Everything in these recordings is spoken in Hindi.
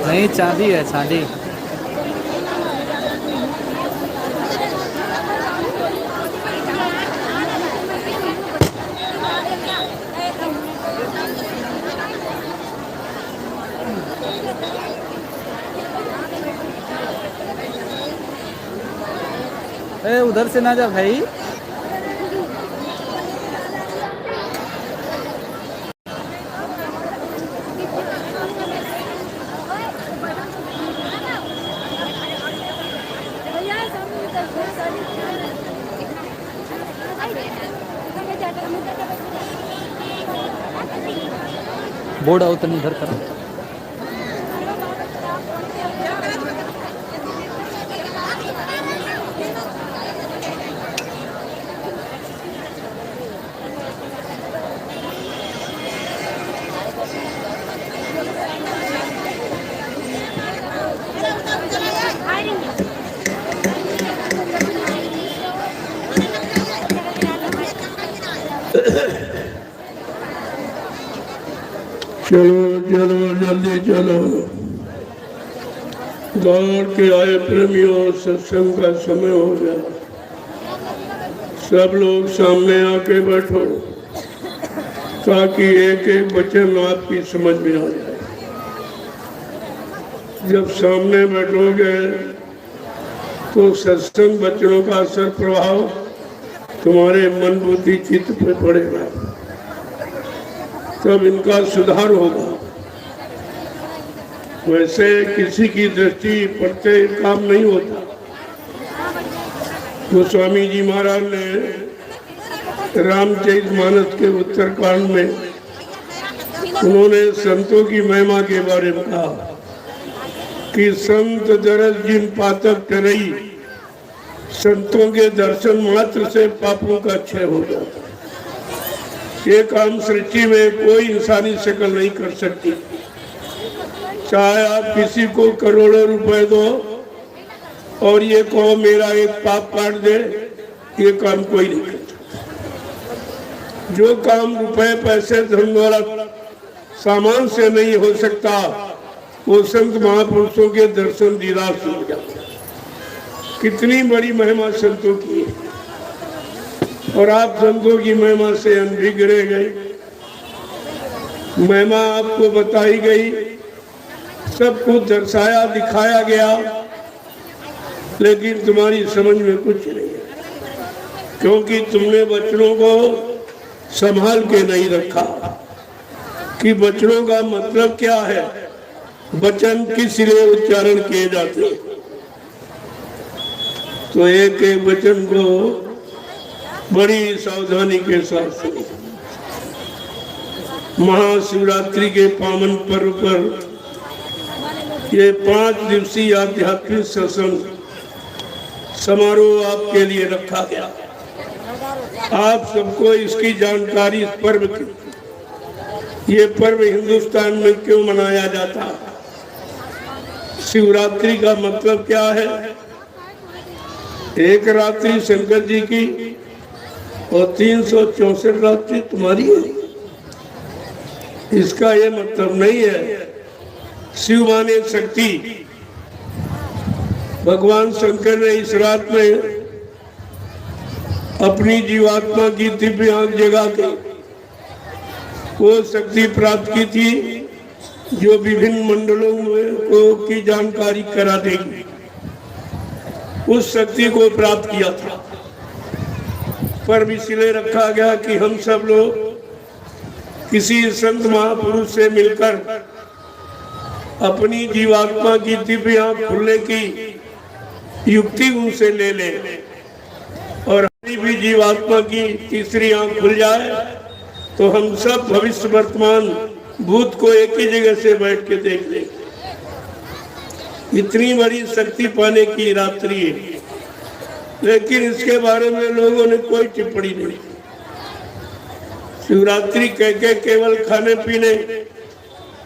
नहीं, चांदी है, चांदी। उधर से ना जा भाई। बोर्ड आओ तो इधर करो। चलो चलो जल्दी चलो। दौड़ के आए प्रेमियों, सत्संग का समय हो गया। सब लोग सामने आके बैठो ताकि एक एक वचन आपकी समझ में आ जाए। जब सामने बैठोगे तो सत्संग वचनों का असर प्रभाव तुम्हारे मन बुद्धि चित्त पे पड़ेगा, तब इनका सुधार होगा। वैसे किसी की दृष्टि पड़ते काम नहीं होता। गोस्वामी जी महाराज ने रामचरितमानस के उत्तरकांड में उन्होंने संतों की महिमा के बारे में कहा कि संत दरस जिन पातक टरई, संतों के दर्शन मात्र से पापों का क्षय हो जाता। ये काम सृष्टि में कोई इंसानी शक्ल नहीं कर सकती। चाहे आप किसी को करोड़ों रुपए दो और ये कहो मेरा एक पाप काट दे, ये काम कोई नहीं कर सकता। जो काम रुपए पैसे धन दौलत सामान से नहीं हो सकता, वो संत महापुरुषों के दर्शन दीदार से हो जाता। कितनी बड़ी महिमा संतों की है, और आप संतों की महिमा से अनभिज्ञ रह गए। महिमा आपको बताई गई, सब कुछ दर्शाया दिखाया गया, लेकिन तुम्हारी समझ में कुछ नहीं है, क्योंकि तुमने वचनों को संभाल के नहीं रखा कि वचनों का मतलब क्या है, वचन किस लिए उच्चारण किए जाते हैं। तो एक एक वचन को बड़ी सावधानी के साथ सुनिए। महाशिवरात्रि के पावन पर्व पर ये 5 दिवसीय आध्यात्मिक सत्संग समारोह आपके लिए रखा गया। आप सबको इसकी जानकारी इस पर्व की। ये पर्व हिंदुस्तान में क्यों मनाया जाता है? शिवरात्रि का मतलब क्या है? एक रात्रि शंकर जी की और 364 रात्रि तुम्हारी है। इसका ये मतलब नहीं है। शिव माने शक्ति। भगवान शंकर ने इस रात में अपनी जीवात्मा की दिव्य आंख जगा के वो शक्ति प्राप्त की थी जो विभिन्न मंडलों में की जानकारी करा देगी। उस शक्ति को प्राप्त किया था, पर इसलिए रखा गया कि हम सब लोग किसी संत महापुरुष से मिलकर अपनी जीवात्मा की दिव्य आंख खुलने की युक्ति उनसे ले ले, और हमारी भी जीवात्मा की तीसरी आंख खुल जाए तो हम सब भविष्य वर्तमान भूत को एक ही जगह से बैठ के देख लें। इतनी बड़ी शक्ति पाने की रात्रि है, लेकिन इसके बारे में लोगों ने कोई टिप्पणी नहीं। शिवरात्रि कह के केवल खाने पीने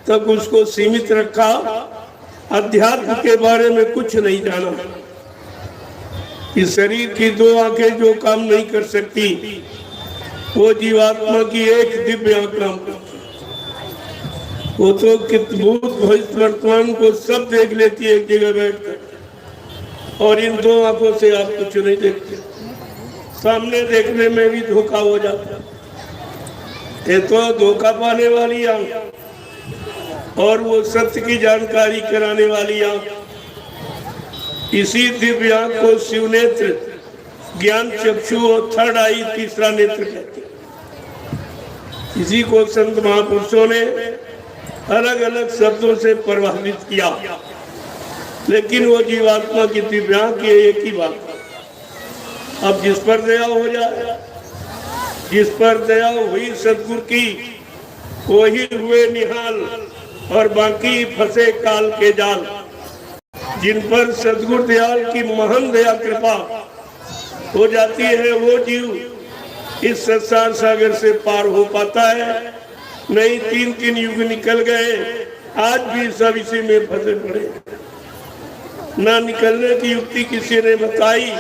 तक उसको सीमित रखा, अध्यात्म के बारे में कुछ नहीं जाना कि शरीर की दो आंखें जो काम नहीं कर सकती, वो जीवात्मा की एक दिव्य आंख काम करती। वो तो भूत भविष्य वर्तमान को सब देख लेती है एक जगह बैठकर, और इन दो आंखों से आप कुछ नहीं देखते। सामने देखने में भी धोखा हो जाता। ये तो धोखा पाने वाली आंख और वो सत्य की जानकारी कराने वाली आंख, इसी दिव्य आंख को शिव नेत्र, ज्ञान चक्षु और थर्ड आई, तीसरा नेत्र कहते हैं। इसी को संत महापुरुषों ने अलग अलग शब्दों से प्रभावित किया, लेकिन वो जीवात्मा की दिव्य आंख ये एक ही बात। अब जिस पर दया हो जाए, जिस पर दया हुई सतगुरु की, वही हुए निहाल और बाकी फंसे काल के जाल। जिन पर सतगुरु दयाल की महान दया कृपा हो जाती है, वो जीव इस संसार सागर से पार हो पाता है। नहीं 3-3 युग निकल गए, आज भी सब इसी में फंसे पड़े। ना निकलने की युक्ति किसी ने बताई,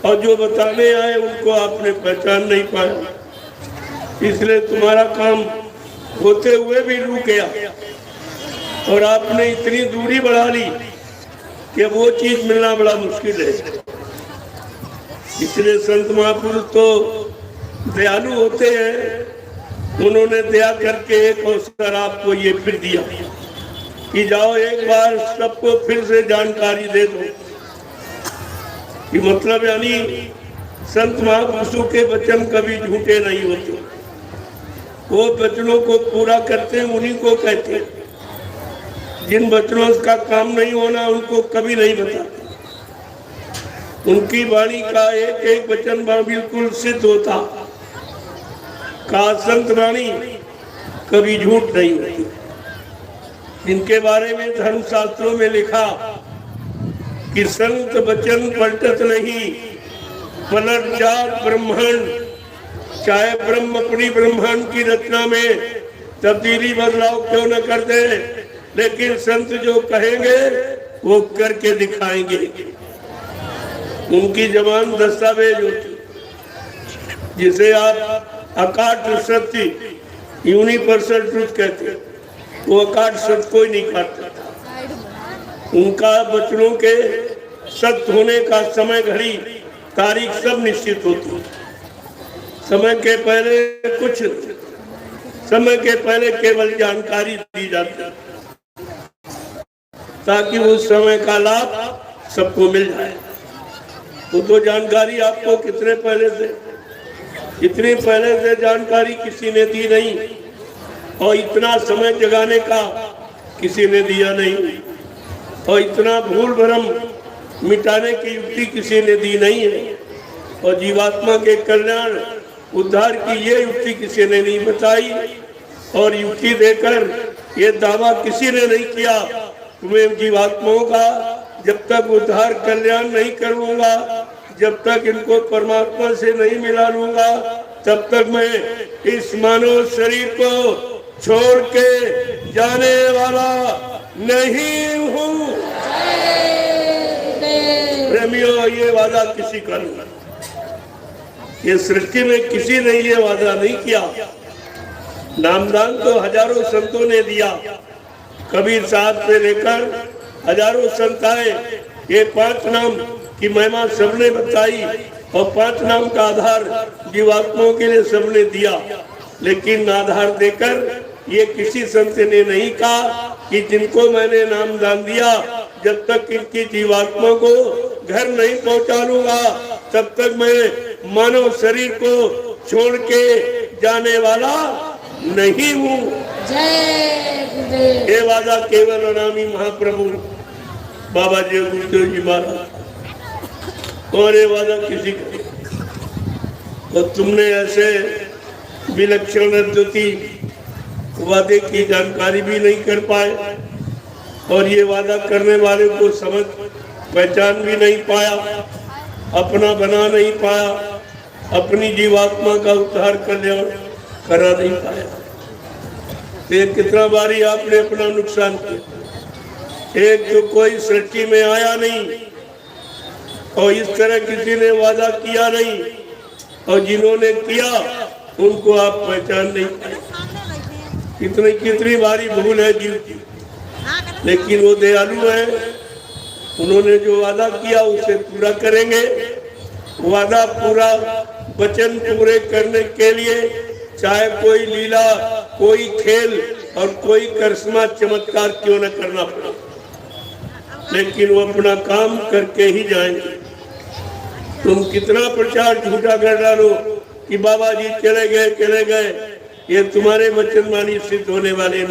और जो बताने आए उनको आपने पहचान नहीं पाया। इसलिए तुम्हारा काम होते हुए भी रुक गया, और आपने इतनी दूरी बढ़ा ली कि वो चीज मिलना बड़ा मुश्किल है। इसलिए संत महापुरुष तो दयालु होते हैं। उन्होंने दया करके एक अवसर आपको ये फिर दिया कि जाओ एक बार सबको फिर से जानकारी दे दो। कि मतलब यानी संत महापुरुषों के वचन कभी झूठे नहीं होते, वो वचनों को पूरा करते हैं, उन्हीं को कहते हैं। जिन वचनों का काम नहीं होना उनको कभी नहीं बताते। उनकी वाणी का एक एक वचन बिल्कुल सिद्ध होता। का संत वाणी कभी झूठ नहीं होती। जिनके बारे में धर्म शास्त्रों में लिखा कि संत वचन पलटत नहीं, पलट जात ब्रह्मांड। चाहे ब्रह्म अपनी ब्रह्मांड की रचना में तब्दीली बदलाव क्यों न कर दे, लेकिन संत जो कहेंगे वो करके दिखाएंगे। उनकी जबान दस्तावेज होती, जिसे आप अकाट सत्य, यूनिवर्सल ट्रुथ कहते हैं। वो अकाट सत्य कोई नहीं काटता। उनका वचनों के सत्य होने का समय, घड़ी, तारीख सब निश्चित होती। समय के पहले केवल जानकारी दी जाती, ताकि उस समय का लाभ सबको मिल जाए। वो तो जानकारी आपको कितने पहले से, इतनी पहले से जानकारी किसी ने दी नहीं, और इतना समय जगाने का किसी ने दिया नहीं, और इतना भूल भ्रम मिटाने की युक्ति किसी ने दी नहीं है, और जीवात्मा के कल्याण उद्धार की ये युक्ति किसी ने नहीं बताई। और युक्ति देकर ये दावा किसी ने नहीं किया, तुम्हें जीवात्माओं का जब तक उद्धार कल्याण नहीं करूंगा, जब तक इनको परमात्मा से नहीं मिला लूंगा, तब तक मैं इस मानव शरीर को छोड़ के जाने वाला नहीं हूँ। प्रेमियों, ये वादा किसी का नहीं, ये सृष्टि में किसी ने ये वादा नहीं किया। नामदान तो हजारों संतों ने दिया, कबीर साहब से लेकर हजारों संत आए। ये 5 नाम की महिमा सबने बताई, और 5 नाम का आधार जीवात्माओं के लिए सबने दिया। लेकिन आधार देकर ये किसी संत ने नहीं कहा कि जिनको मैंने नाम दान दिया, जब तक इनकी जीवात्मा को घर नहीं पहुंचा लूंगा, तब तक मैं मानव शरीर को छोड़ के जाने वाला नहीं हूँ। ये वादा केवल अनामी महाप्रभु बाबा जी गुरुदेव जी महाराज, और ये वादा किसी का। और तुमने ऐसे विलक्षण अद्वितीय वादे की जानकारी भी नहीं कर पाए, और ये वादा करने वाले को समझ पहचान भी नहीं पाया, अपना बना नहीं पाया, अपनी जीवात्मा का उद्धार कल्याण करा नहीं पाया। तो कितना बारी आपने अपना नुकसान किया। एक तो कोई सृष्टि में आया नहीं और इस तरह किसी ने वादा किया नहीं, और जिन्होंने किया उनको आप पहचान नहीं पाए। कितनी बारी भूल है जीव की, लेकिन वो दयालु है। उन्होंने जो वादा किया उसे पूरा करेंगे। वादा पूरा, वचन पूरे करने के लिए चाहे कोई लीला, कोई खेल और कोई करिश्मा चमत्कार क्यों न करना पड़े, लेकिन वो अपना काम करके ही जाएंगे। तुम कितना प्रचार झूठा कर डालो कि बाबा जी चले गए, ये तुम्हारे वचन मानी सिद्ध होने वाले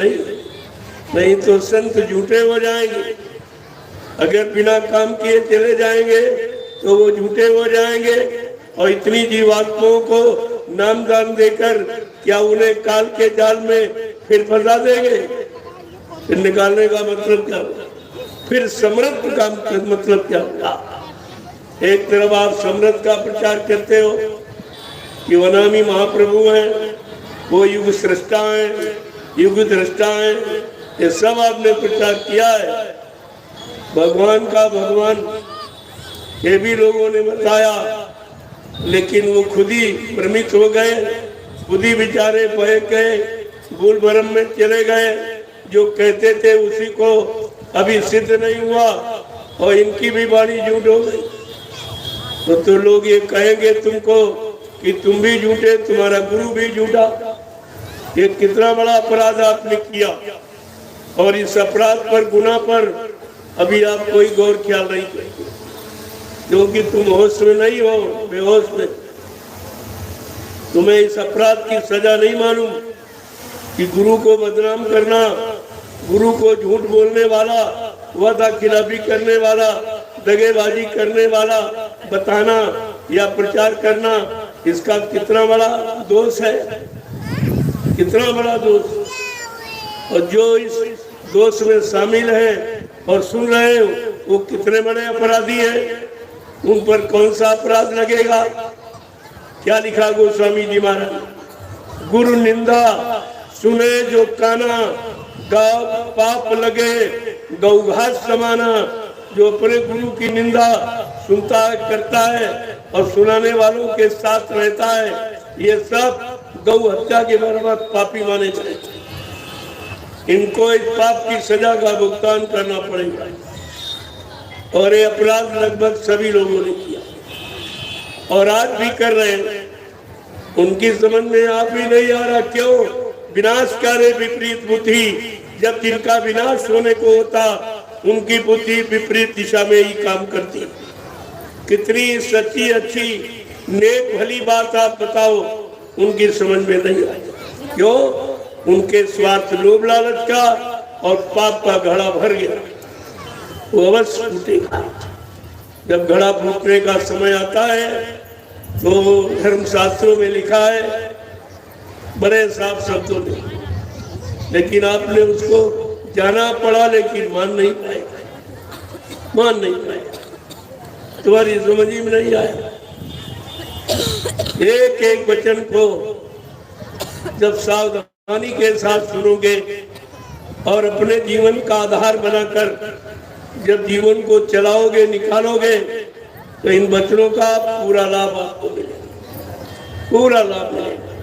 नहीं तो संत झूठे हो जाएंगे। अगर बिना काम किए चले जाएंगे तो वो झूठे हो जाएंगे, और इतनी जीवात्माओं को नामदान देकर क्या उन्हें काल के जाल में फिर फंसा देंगे? फिर निकालने का मतलब क्या होगा? फिर समृद्ध का मतलब क्या होगा? एक तरफ आप समृद्ध का प्रचार करते हो कि वनामी महाप्रभु हैं, वो युग सृष्टा हैं, युग दृष्टा हैं, ये सब आपने प्रचार किया है। भगवान का भगवान ये भी लोगों ने बताया, लेकिन वो खुद ही भ्रमित हो गए, खुद ही बेचारे बह गए, भूल भरम में चले गए। जो कहते थे उसी को अभी सिद्ध नहीं हुआ और इनकी भी वाणी झूठ हो गई। तो लोग ये कहेंगे तुमको कि तुम भी झूठे, तुम्हारा गुरु भी झूठा। ये कितना बड़ा अपराध आपने किया, और इस अपराध पर, गुनाह पर अभी आप कोई गौर ख्याल नहीं करते, क्योंकि तुम होश में नहीं हो, बेहोश में। तुम्हें इस अपराध की सजा नहीं मालूम कि गुरु को बदनाम करना, गुरु को झूठ बोलने वाला, वादा खिलाफी करने वाला, दगेबाजी करने वाला बताना या प्रचार करना, इसका कितना बड़ा दोष है, कितना बड़ा दोष। और जो इस दोष में शामिल है और सुन रहे हो वो कितने बड़े अपराधी हैं। उन पर कौन सा अपराध लगेगा? क्या लिखा गोस्वामी जी महाराज? गुरु निंदा सुने जो काना, गाँव पाप लगे गौघास समाना। जो अपने गुरु की निंदा सुनता है, करता है और सुनाने वालों के साथ रहता है, ये सब गौ हत्या के बराबर पापी माने जाते। इनको इस पाप की सजा का भुगतान करना पड़ेगा, और ये अपराध लगभग सभी लोगों ने किया और आज भी कर रहे हैं। उनकी समझ में आप भी नहीं आ रहा, क्यों? विनाशकारी विपरीत बुद्धि। जब जिनका विनाश होने को होता, उनकी बुद्धि विपरीत दिशा में ही काम करती। कितनी सच्ची अच्छी नेक भली बात आप बताओ, उनकी समझ में नहीं आई। क्यों? उनके स्वार्थ, लोभ लालच का और पाप का घड़ा भर गया। वो अवश्य फूटेगा। जब घड़ा फूटने का समय आता है तो धर्म शास्त्रों में लिखा है बड़े साफ शब्दों में, लेकिन आपने उसको जाना पड़ा, लेकिन मान नहीं पाए। तुम्हारी समझ में नहीं आया। एक एक वचन को जब सावधानी के साथ सुनोगे और अपने जीवन का आधार बनाकर जब जीवन को चलाओगे, निकालोगे, तो इन वचनों का पूरा लाभ आपको मिलेगा, पूरा लाभ मिलेगा।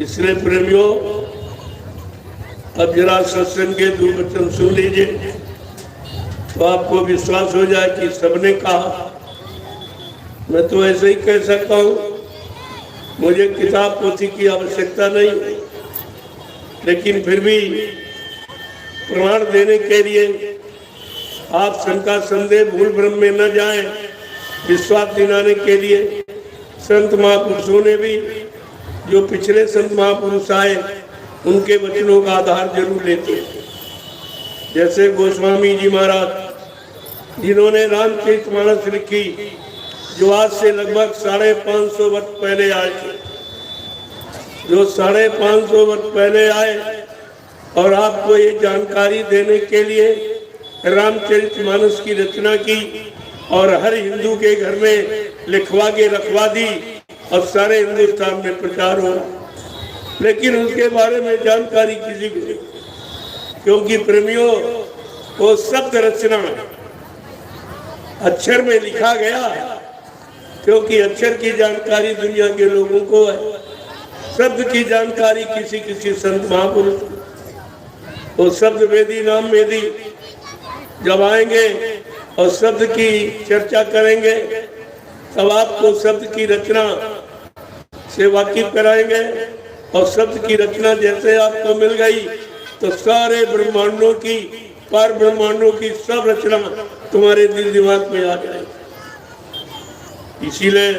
इसलिए प्रेमियों, अब जरा सत्संग के दो वचन सुन लीजिए, तो आपको विश्वास हो जाए कि सबने कहा। मैं तो ऐसे ही कह सकता हूँ, मुझे किताब पोथी की आवश्यकता नहीं, लेकिन फिर भी प्रमाण देने के लिए, आप शंका संदेह भूल भ्रम में न जाएं, विश्वास दिलाने के लिए संत महापुरुषों ने भी, जो पिछले संत महापुरुष आए, उनके वचनों का आधार जरूर लेते हैं। जैसे गोस्वामी जी महाराज, जिन्होंने रामचरितमानस लिखी, जो आज से लगभग 550 वर्ष पहले आए थे, जो 550 वर्ष पहले आए, और आपको ये जानकारी देने के लिए रामचरितमानस की रचना की और हर हिंदू के घर में लिखवा के रखवा दी और सारे हिंदुस्तान में प्रचार हो। लेकिन उसके बारे में जानकारी किसी को नहीं, क्योंकि प्रेमियों वो शब्द रचना अक्षर में लिखा गया, क्योंकि अक्षर की जानकारी दुनिया के लोगों को है, शब्द की जानकारी किसी किसी संत महापुरुष। वो शब्द वेदी नाम वेदी जब आएंगे और शब्द की चर्चा करेंगे तब आपको शब्द की रचना से वाकिफ कराएंगे। और शब्द की रचना जैसे आपको मिल गई तो सारे ब्रह्मांडों की, पर ब्रह्मांडों की सब रचना तुम्हारे दिल दिमाग में आ जाएगी। इसीलिए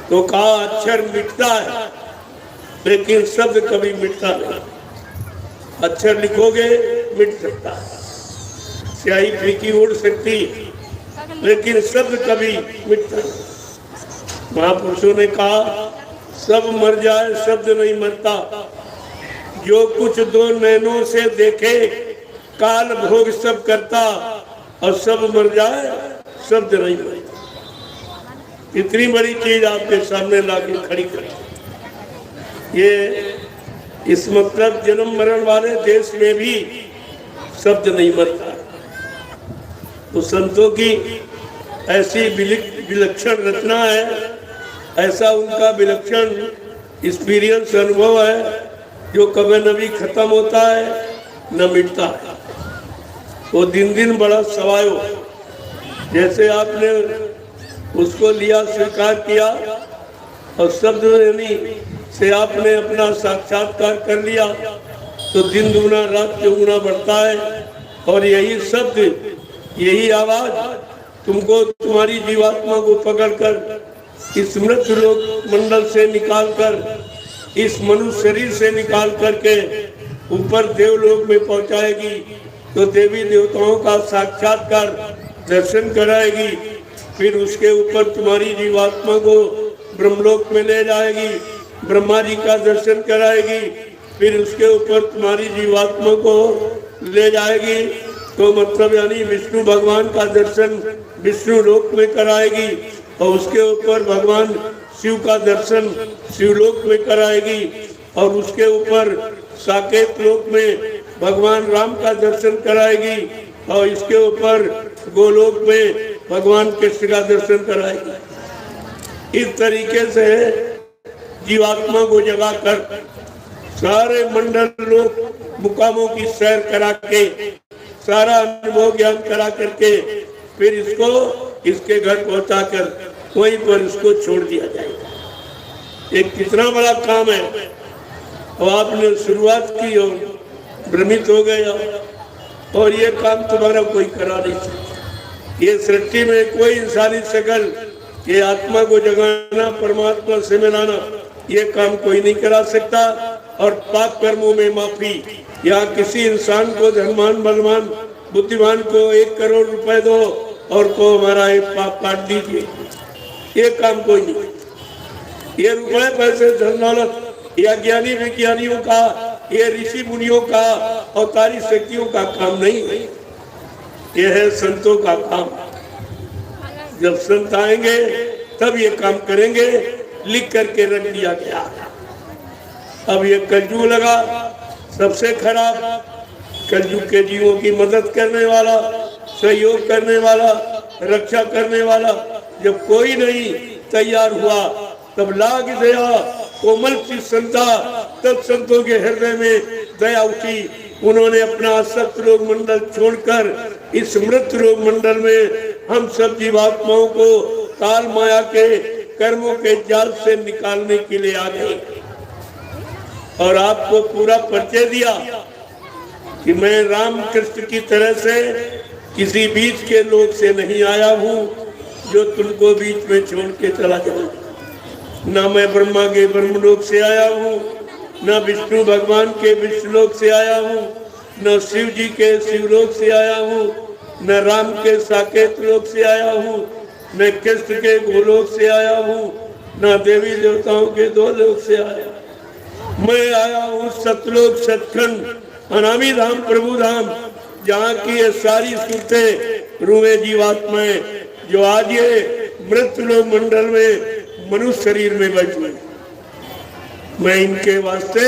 तो कहा अक्षर मिटता है लेकिन शब्द कभी मिटता नहीं। अक्षर लिखोगे मिट सकता है, स्याही फीकी उड़ सकती लेकिन शब्द कभी मिटता नहीं। महापुरुषों ने कहा सब मर जाए शब्द नहीं मरता, जो कुछ दो नैनों से देखे काल भोग सब करता, और सब मर जाए शब्द नहीं मरता। इतनी बड़ी चीज आपके सामने लाके खड़ी कर, ये इस मतलब जन्म मरण वाले देश में भी शब्द नहीं मरता। तो संतों की ऐसी विलक्षण रचना है, ऐसा उनका विलक्षण एक्सपीरियंस अनुभव है जो कभी न भी खत्म होता है न मिटता है। वो दिन दिन बड़ा सवायो, जैसे आपने उसको लिया, स्वीकार किया और शब्द से आपने अपना साक्षात्कार कर लिया तो दिन दुगना रात चौगुना बढ़ता है। और यही शब्द, यही आवाज तुमको तुम्हारी जीवात्मा को पकड़कर इस मृत लोक मंडल से निकालकर, इस मनुष्य शरीर से निकाल करके ऊपर देवलोक में पहुंचाएगी। तो देवी देवताओं का साक्षात्कार दर्शन कराएगी, फिर उसके ऊपर तुम्हारी जीवात्मा को ब्रह्मलोक में ले जाएगी, ब्रह्मा जी का दर्शन कराएगी, फिर उसके ऊपर तुम्हारी जीवात्मा को ले जाएगी। तो मतलब यानी विष्णु भगवान का दर्शन विष्णु लोक में कराएगी और उसके ऊपर भगवान शिव का दर्शन शिवलोक में कराएगी और उसके ऊपर साकेत लोक में भगवान राम का दर्शन कराएगी और इसके ऊपर गोलोक में भगवान कृष्ण का दर्शन कराएगी। इस तरीके से जीवात्मा को जगाकर सारे मंडल लोक मुकामों की सैर करा के, सारा अनुभव ज्ञान करा करके फिर इसको इसके घर पहुंचाकर वहीं पर इसको छोड़ दिया जाएगा। एक कितना बड़ा काम है। और आपने शुरुआत की और भ्रमित हो गया, और ये काम तुम्हारा कोई करा नहीं सकता। ये सृष्टि में कोई इंसानी शकल, ये आत्मा को जगाना, परमात्मा से मिलाना, ये काम कोई नहीं करा सकता। और पाप कर्मों में माफी, या किसी इंसान को धनवान बलवान बुद्धिमान को 1 करोड़ रुपए दो और को हमारा एक पाप काट दीजिए, ये काम कोई नहीं। ये रुपए पैसे धन दौलत या ज्ञानी विज्ञानियों का, ये ऋषि मुनियों का, अवतारी शक्तियों का काम नहीं है, ये है संतों का काम। जब संत आएंगे तब ये काम करेंगे, लिख करके रख दिया गया। अब ये कलयुग लगा, सबसे खराब कलयुग के जीवों की मदद करने वाला, सहयोग करने वाला, रक्षा करने वाला जब कोई नहीं तैयार हुआ, तब लाग दया कोमल सी संता, तब संतों के हृदय में दया उठी। उन्होंने अपना असक्त रोग मंडल छोड़कर इस मृत रोग मंडल में हम सब जीवात्माओं को काल माया के कर्मों के जाल से निकालने के लिए आ गए और आपको पूरा परिचय दिया कि मैं राम कृष्ण की तरह से किसी बीच के लोग से नहीं आया हूँ जो तुमको बीच में छोड़ के चला जाऊं। न मैं ब्रह्मा के ब्रह्मलोक से आया हूँ, न विष्णु भगवान के विष्णुलोक से आया हूँ, न शिव जी के शिवलोक से आया हूँ, न राम के साकेत लोक से आया हूँ, न कृष्ण के गोलोक से आया हूँ, न देवी देवताओं के 2 लोक से आया। मैं आया हूँ सतलोक सचखंड अनामी धाम प्रभु धाम, जहाँ की ये सारी सूरतें रूहे जीवात्माएं जो आज ये मृत्यु मंडल में मनुष्य शरीर में बैठी, मैं इनके वास्ते,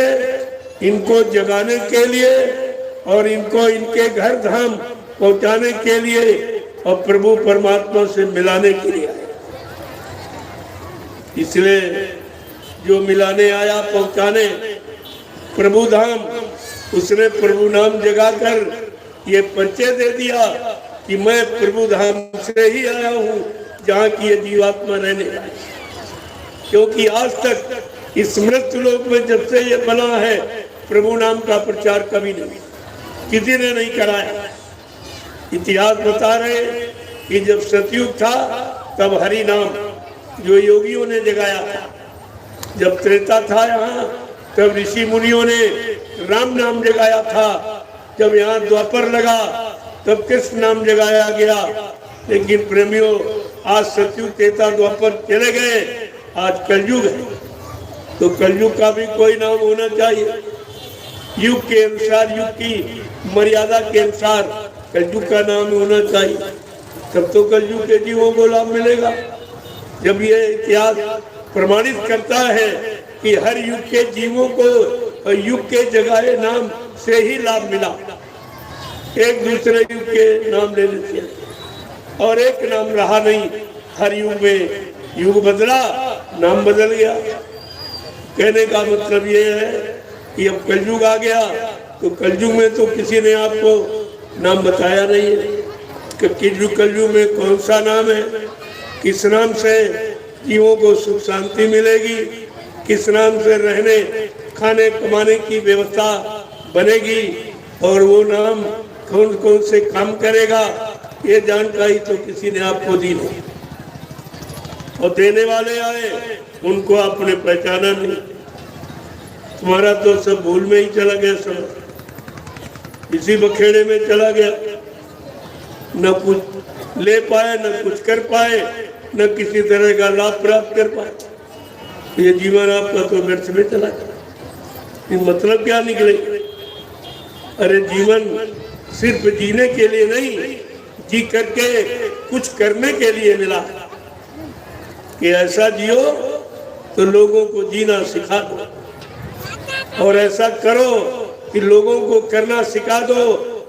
इनको जगाने के लिए और इनको इनके घर धाम पहुंचाने के लिए और प्रभु परमात्मा से मिलाने के लिए आया। इसलिए जो मिलाने आया, पहुंचाने प्रभु धाम, उसने प्रभु नाम जगाकर ये परिचय दे दिया कि मैं प्रभु धाम से ही आया हूँ, जहाँ की ये जीवात्मा रहने। क्योंकि आज तक इस मृत्यु लोक में जब से ये बना है, प्रभु नाम का प्रचार कभी नहीं, किसी ने नहीं कराया। इतिहास बता रहे कि जब सतयुग था तब हरि नाम जो योगियों ने जगाया था, जब त्रेता था यहाँ तब ऋषि मुनियों ने राम नाम जगाया था, जब यहाँ द्वापर लगा तब कृष्ण नाम जगाया गया। लेकिन प्रेमियों, आज सतयुग त्रेता द्वापर चले गए, आज कलयुग है, तो कलयुग का भी कोई नाम होना चाहिए। युग के अनुसार, युग की मर्यादा के अनुसार कलयुग का नाम होना चाहिए, तब तो कलयुग के जीवों को लाभ मिलेगा। जब ये इतिहास प्रमाणित करता है कि हर युग के जीवों को युग के जगाए नाम से ही लाभ मिला, एक दूसरे युग के नाम लेने से, और एक नाम रहा नहीं। हर युग में युग बदला, नाम बदल गया। कहने का मतलब ये है कि अब कलयुग आ गया, तो कलयुग में तो किसी ने आपको नाम बताया नहीं है कि कलयुग में कौन सा नाम है, किस नाम से जीवों को सुख शांति मिलेगी, किस नाम से रहने खाने कमाने की व्यवस्था बनेगी, और वो नाम कौन कौन से काम करेगा, ये जानकारी तो किसी ने आपको दी नहीं। और देने वाले आए, उनको आपने पहचाना नहीं। तुम्हारा तो सब भूल में ही चला गया, सब इसी बखेड़े में चला गया, न कुछ ले पाए, न कुछ कर पाए, न किसी तरह का लाभ प्राप्त कर पाए। ये जीवन आपका तो व्यर्थ में चला गया। मतलब क्या निकले? अरे जीवन सिर्फ जीने के लिए नहीं, जी करके कुछ करने के लिए मिला कि ऐसा जियो तो लोगों को जीना सिखा दो, और ऐसा करो कि लोगों को करना सिखा दो,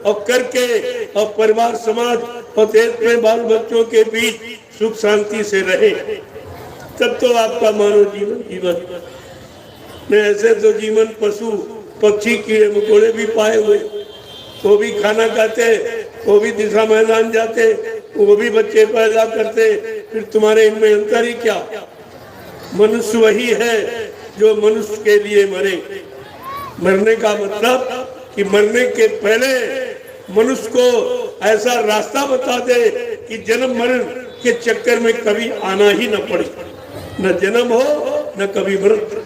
और करके और परिवार समाज और देश में बाल बच्चों के बीच सुख शांति से रहे, तब तो आपका मानव जीवन जीवन में। ऐसे तो जीवन पशु पक्षी कीड़े मकोड़े भी पाए हुए, वो भी खाना खाते, वो भी दिशा मैदान जाते, वो भी बच्चे पैदा करते, फिर तुम्हारे इनमें अंतर ही क्या? मनुष्य वही है जो मनुष्य के लिए मरे। मरने का मतलब कि मरने के पहले मनुष्य को ऐसा रास्ता बता दे कि जन्म मरण के चक्कर में कभी आना ही न पड़े, न जन्म हो न कभी मृत्यु।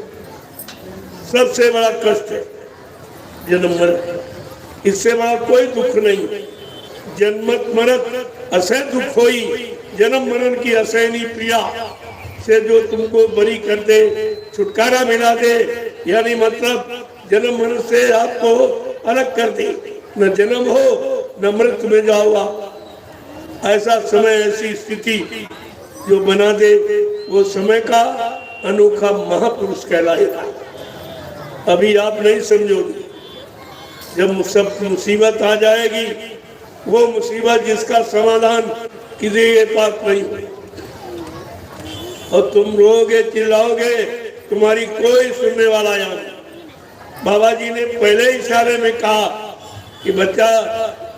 सबसे बड़ा कष्ट है जन्म मरण, इससे बड़ा कोई दुख नहीं। जन्मत मरत असह दुख होई, जन्म मरण की असहनी प्रिया से जो तुमको बरी कर दे, छुटकारा मिला दे, यानी मतलब जन्म मरण से आपको अलग कर दे, न जन्म हो न मृत्यु में जाओगा। ऐसा समय, ऐसी स्थिति जो बना दे, वो समय का अनोखा महापुरुष कहलाएगा। अभी आप नहीं समझोगे, जब सब मुसीबत आ जाएगी, वो मुसीबत जिसका समाधान किसी के पास नहीं, और तुम रोगे चिल्लाओगे, तुम्हारी कोई सुनने वाला यहाँ नहीं। बाबा जी ने पहले इशारे में कहा कि बच्चा,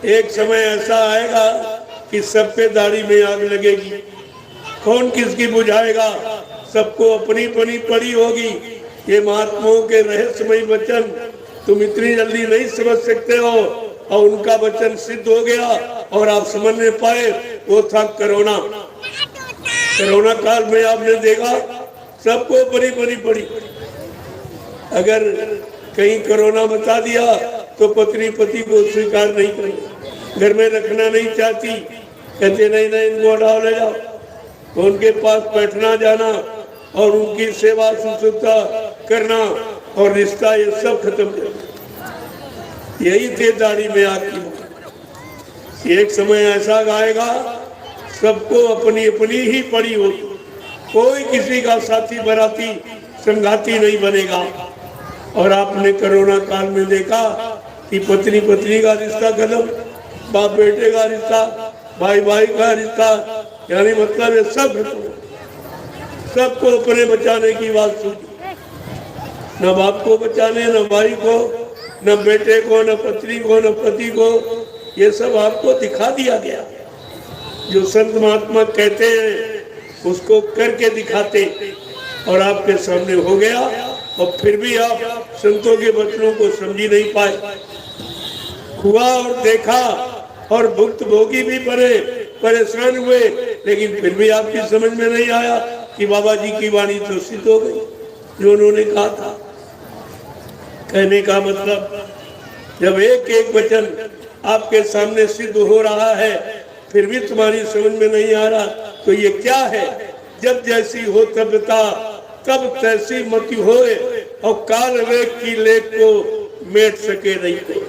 एक समय ऐसा आएगा कि सब पे दाढ़ी में आग लगेगी, कौन किसकी बुझाएगा, सबको अपनी अपनी पड़ी होगी। ये महात्माओं के रहस्यमय वचन तुम इतनी जल्दी नहीं समझ सकते हो, और उनका वचन सिद्ध हो गया और आप समझ नहीं पाए। वो था कोरोना। कोरोना काल में आपने देखा सबको परी परी पड़ी। अगर कहीं कोरोना बता दिया तो पत्नी पति को स्वीकार नहीं करेगी, घर में रखना नहीं चाहती, कहते नहीं नहीं इनको हटाओ ले जाओ, तो उनके पास बैठना जाना और उनकी सेवा शुश्रूषा करना और रिश्ता, ये सब खत्म कर। यही थे दाढ़ी में आग की बुखार। एक समय ऐसा आएगा सबको अपनी अपनी ही पड़ी होगी, कोई किसी का साथी बराती संगाती नहीं बनेगा। और आपने कोरोना काल में देखा कि पत्नी पत्नी का रिश्ता खत्म, बाप बेटे का रिश्ता, भाई भाई का रिश्ता, यानी मतलब ये सब सबको अपने बचाने की बात सुनी, न बाप को बचाने, न भाई को, न बेटे को, न पत्नी को, न पति को, ये सब आपको दिखा दिया गया। जो संत महात्मा कहते हैं उसको करके दिखाते, और आपके सामने हो गया, और फिर भी आप संतों के वचनों को समझी नहीं पाए। हुआ और देखा और भुक्त भोगी भी बने, परेशान हुए, लेकिन फिर भी आपकी समझ में नहीं आया कि बाबा जी की वाणी तो सिद्ध हो गई जो उन्होंने कहा था। कहने का मतलब जब एक एक वचन आपके सामने सिद्ध हो रहा है फिर भी तुम्हारी समझ में नहीं आ रहा, तो ये क्या है? जब जैसी हो तबता तब तैसी मति होए, और काल वेग की लेख को मेट सके नहीं को।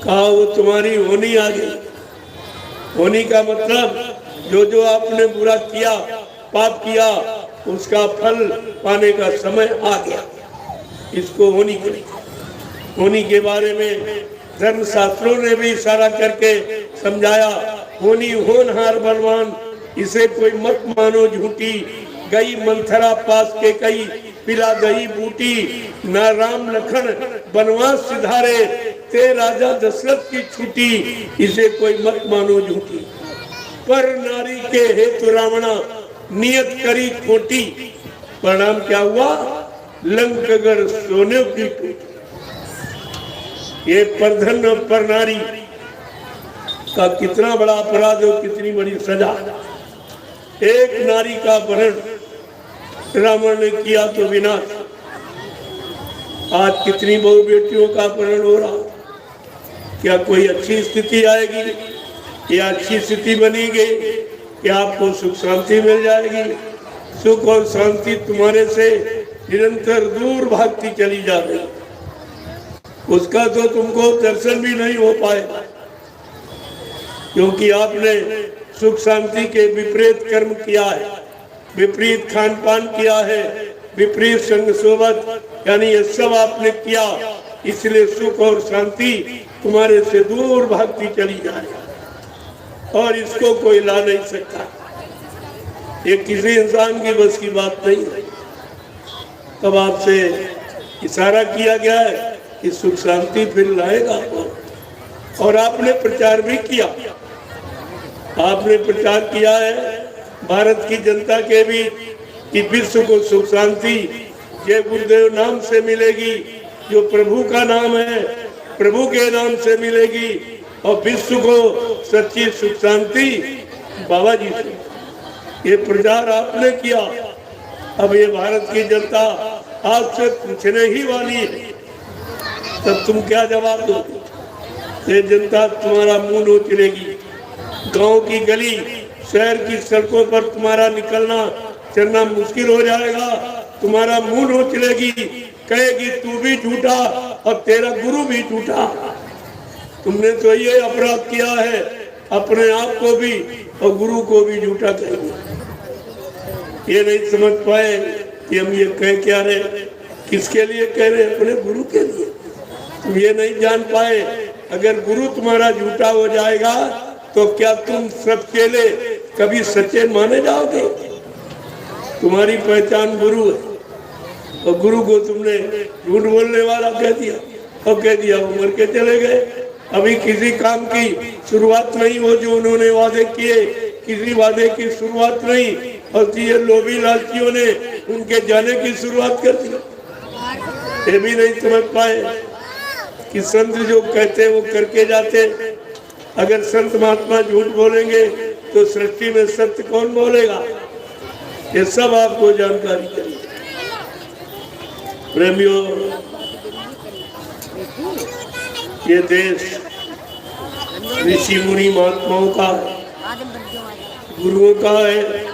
कहा वो तुम्हारी होनी आ गई। होनी का मतलब जो जो आपने बुरा किया, पाप किया, उसका फल पाने का समय आ गया। इसको होनी कही। होनी के बारे में धर्म शास्त्रों ने भी इशारा करके समझाया। होनी होनहार बलवान, इसे कोई मत मानो झूठी, गई मंथरा पास के कई, पिला दही बूटी, ना राम लखन बनवास सिधारे, ते राजा दशरथ की छुट्टी, इसे कोई मत मानो झूठी। पर नारी के हेतु रावणा नियत करी खोटी, परिणाम क्या हुआ? लंकगर सोने की टूटी। ये परधन और पर नारी का कितना बड़ा अपराध और कितनी बड़ी सजा। एक नारी का अपहरण रावण ने किया तो विनाश। आज कितनी बहु बेटियों का अपहरण हो रहा। क्या कोई अच्छी स्थिति आएगी? या अच्छी स्थिति बनेगी? क्या आपको सुख शांति मिल जाएगी? सुख और शांति तुम्हारे से निरंतर दूर भागती चली जा रही, उसका तो तुमको दर्शन भी नहीं हो पाएगा, क्योंकि आपने सुख शांति के विपरीत कर्म किया है, विपरीत खान पान किया है, विपरीत संग सोबत, यानी ये सब आपने किया। इसलिए सुख और शांति तुम्हारे से दूर भागती चली जा रही, और इसको कोई ला नहीं सकता। ये किसी इंसान की बस की बात नहीं है। तब आपसे इशारा किया गया है कि सुख शांति फिर लाएगा, और आपने प्रचार भी किया। आपने प्रचार किया है भारत की जनता के भी कि विश्व को सुख शांति जय गुरुदेव नाम से मिलेगी, जो प्रभु का नाम है प्रभु के नाम से मिलेगी, और विश्व को सच्ची सुख शांति बाबा जी से। ये प्रचार आपने किया। अब ये भारत की जनता आपसे पूछने ही वाली है, तब तुम क्या जवाब दो? ये जनता तुम्हारा मुंह नोच लेगी। गांव की गली शहर की सड़कों पर तुम्हारा निकलना चलना मुश्किल हो जाएगा। तुम्हारा मुंह नोच लेगी, कहेगी तू भी झूठा और तेरा गुरु भी झूठा। तुमने तो ये अपराध किया है, अपने आप को भी और गुरु को भी झूठा कहेंगे। ये नहीं समझ पाए कि हम ये कह क्या रहे, किसके लिए कह रहे? अपने गुरु के लिए। तुम ये नहीं जान पाए, अगर गुरु तुम्हारा झूठा हो जाएगा तो क्या तुम सब चेले कभी सच्चे माने जाओगे? तुम्हारी पहचान गुरु है, और गुरु को तुमने झूठ बोलने वाला कह दिया, और कह दिया वो मर के चले गए। अभी किसी काम की शुरुआत नहीं हो जो उन्होंने वादे किए, किसी वादे की शुरुआत नहीं, और ये लोभी लालचियों ने उनके जाने की शुरुआत कर दी। ये भी नहीं समझ पाए कि संत जो कहते वो करके जाते। अगर संत महात्मा झूठ बोलेंगे तो सृष्टि में सत्य कौन बोलेगा? ये सब आपको जानकारी चाहिए। प्रेमियों, ये देश ऋषि मुनि महात्माओं का, गुरुओं का है,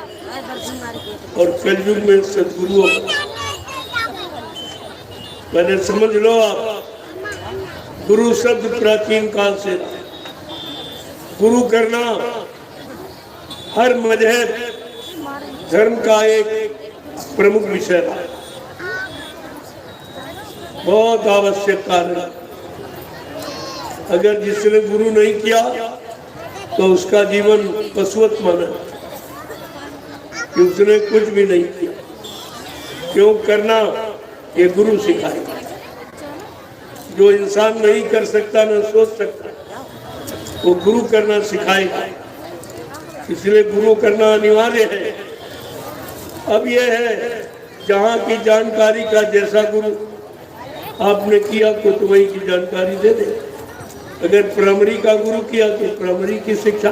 और कलयुग में सदगुरुओं का। पहले समझ लो आप, गुरु शब्द प्राचीन काल से गुरु करना हर मजहब धर्म का एक प्रमुख विषय था, बहुत आवश्यक कार्य। अगर जिसने गुरु नहीं किया तो उसका जीवन पशुवत माना कि उसने कुछ भी नहीं किया। क्यों करना, ये गुरु सिखाएगा। जो इंसान नहीं कर सकता न सोच सकता, वो गुरु करना सिखाएगा। इसलिए गुरु करना अनिवार्य है। अब यह है, जहाँ की जानकारी का जैसा गुरु आपने किया तो वही की जानकारी दे दे। अगर प्राइमरी का गुरु किया तो प्राइमरी की शिक्षा,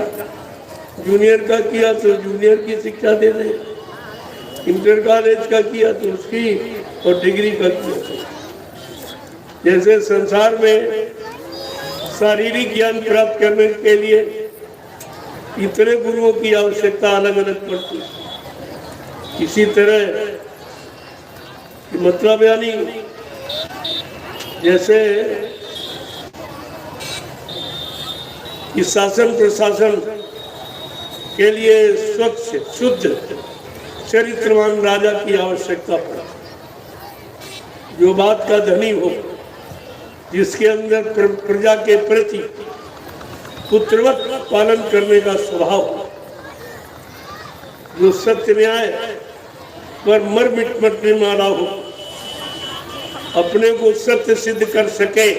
जूनियर का किया तो जूनियर की शिक्षा दे दे, इंटर कॉलेज का किया तो उसकी, और डिग्री का किया। जैसे संसार में शारीरिक ज्ञान प्राप्त करने के लिए इतने गुरुओं की आवश्यकता अलग अलग पड़ती है, इसी तरह मतलब यानी जैसे इस शासन प्रशासन के लिए स्वच्छ शुद्ध चरित्रवान राजा की आवश्यकता पड़ती, जो बात का धनी हो, जिसके अंदर प्रजा के प्रति पुत्रवत पालन करने का स्वभाव, जो सत्य न्याय पर मर मिटने वाला हो, अपने को सत्य सिद्ध कर सके,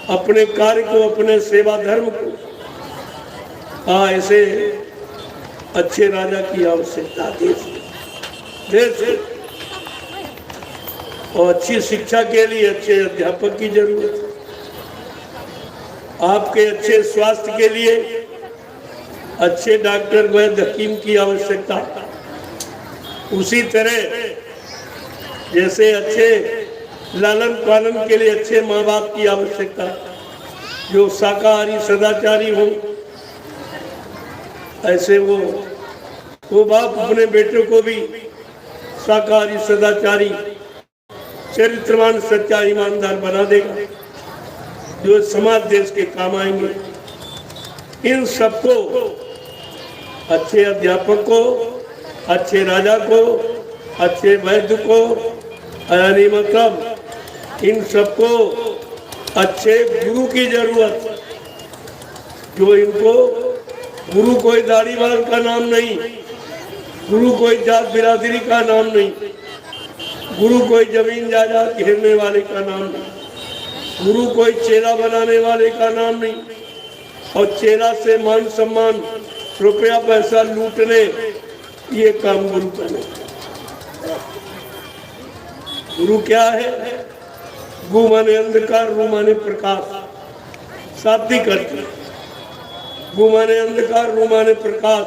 अपने कार्य को, अपने सेवा धर्म को, ऐसे अच्छे राजा की आवश्यकता देश और अच्छी शिक्षा के लिए अच्छे अध्यापक की जरूरत है। आपके अच्छे स्वास्थ्य के लिए अच्छे डॉक्टर वैद्य हकीम की आवश्यकता। उसी तरह जैसे अच्छे लालन पालन के लिए अच्छे माँ बाप की आवश्यकता, जो शाकाहारी सदाचारी हो, ऐसे वो बाप अपने बेटों को भी शाकाहारी सदाचारी चरित्रवान सच्चा ईमानदार बना देगा, जो समाज देश के काम आएंगे। इन सबको, अच्छे अध्यापक को, अच्छे राजा को, अच्छे वैद्य को, यानी मतलब इन सबको अच्छे गुरु की जरूरत। जो इनको, गुरु कोई दाढ़ीवाल का नाम नहीं, गुरु कोई जात बिरादरी का नाम नहीं, गुरु कोई जमीन जायदाद घेरने वाले का नाम नहीं, गुरु कोई चेला बनाने वाले का नाम नहीं, और चेला से मान सम्मान रुपया पैसा लूटने, ये काम गुरु का नहीं। गुरु क्या है? गु माने अंधकार, रू माने प्रकाश, शाब्दिक अर्थ। गु माने अंधकार, रू माने प्रकाश,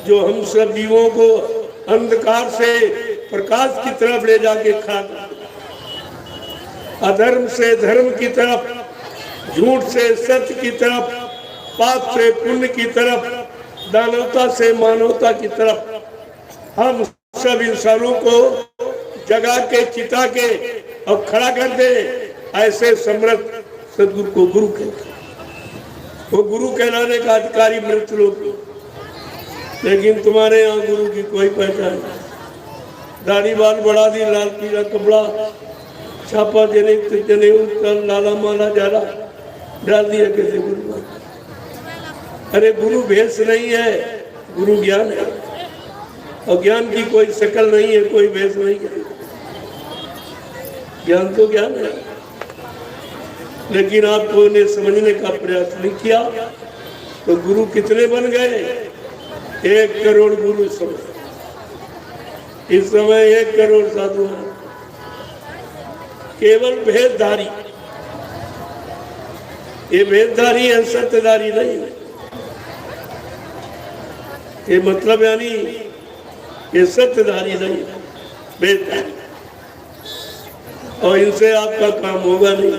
जो हम सब जीवों को अंधकार से प्रकाश की तरफ ले जाके खड़ा कर, अधर्म से धर्म की तरफ, झूठ से सत्य की तरफ, पाप से पुण्य की तरफ, दानवता से मानवता की तरफ हम सब इंसानों को जगा के, चिता के और खड़ा कर दे। ऐसे समर्थ सदगुरु को गुरु कहते हैं। वो गुरु कहलाने का अधिकारी मृत लोग, लेकिन तुम्हारे यहाँ गुरु की कोई पहचान नहीं। दाढ़ी बाल बढ़ा दी, लाल पीला कपड़ा, छापा जने लाला माला जाला डाल दिया, कैसे गुरु? अरे गुरु भेष नहीं है, गुरु ज्ञान है, और ज्ञान की कोई शकल नहीं है, कोई भेष नहीं है। ज्ञान तो ज्ञान है, लेकिन आपको ने समझने का प्रयास नहीं किया तो गुरु कितने बन गए? 1 करोड़ गुरु समझ। इस समय 1 करोड़ साधु हैं, केवल भेदधारी। ये भेदधारी है, सत्यधारी नहीं है। ये मतलब यानी ये सत्यधारी नहीं, भेदधारी। और इनसे आपका काम होगा नहीं।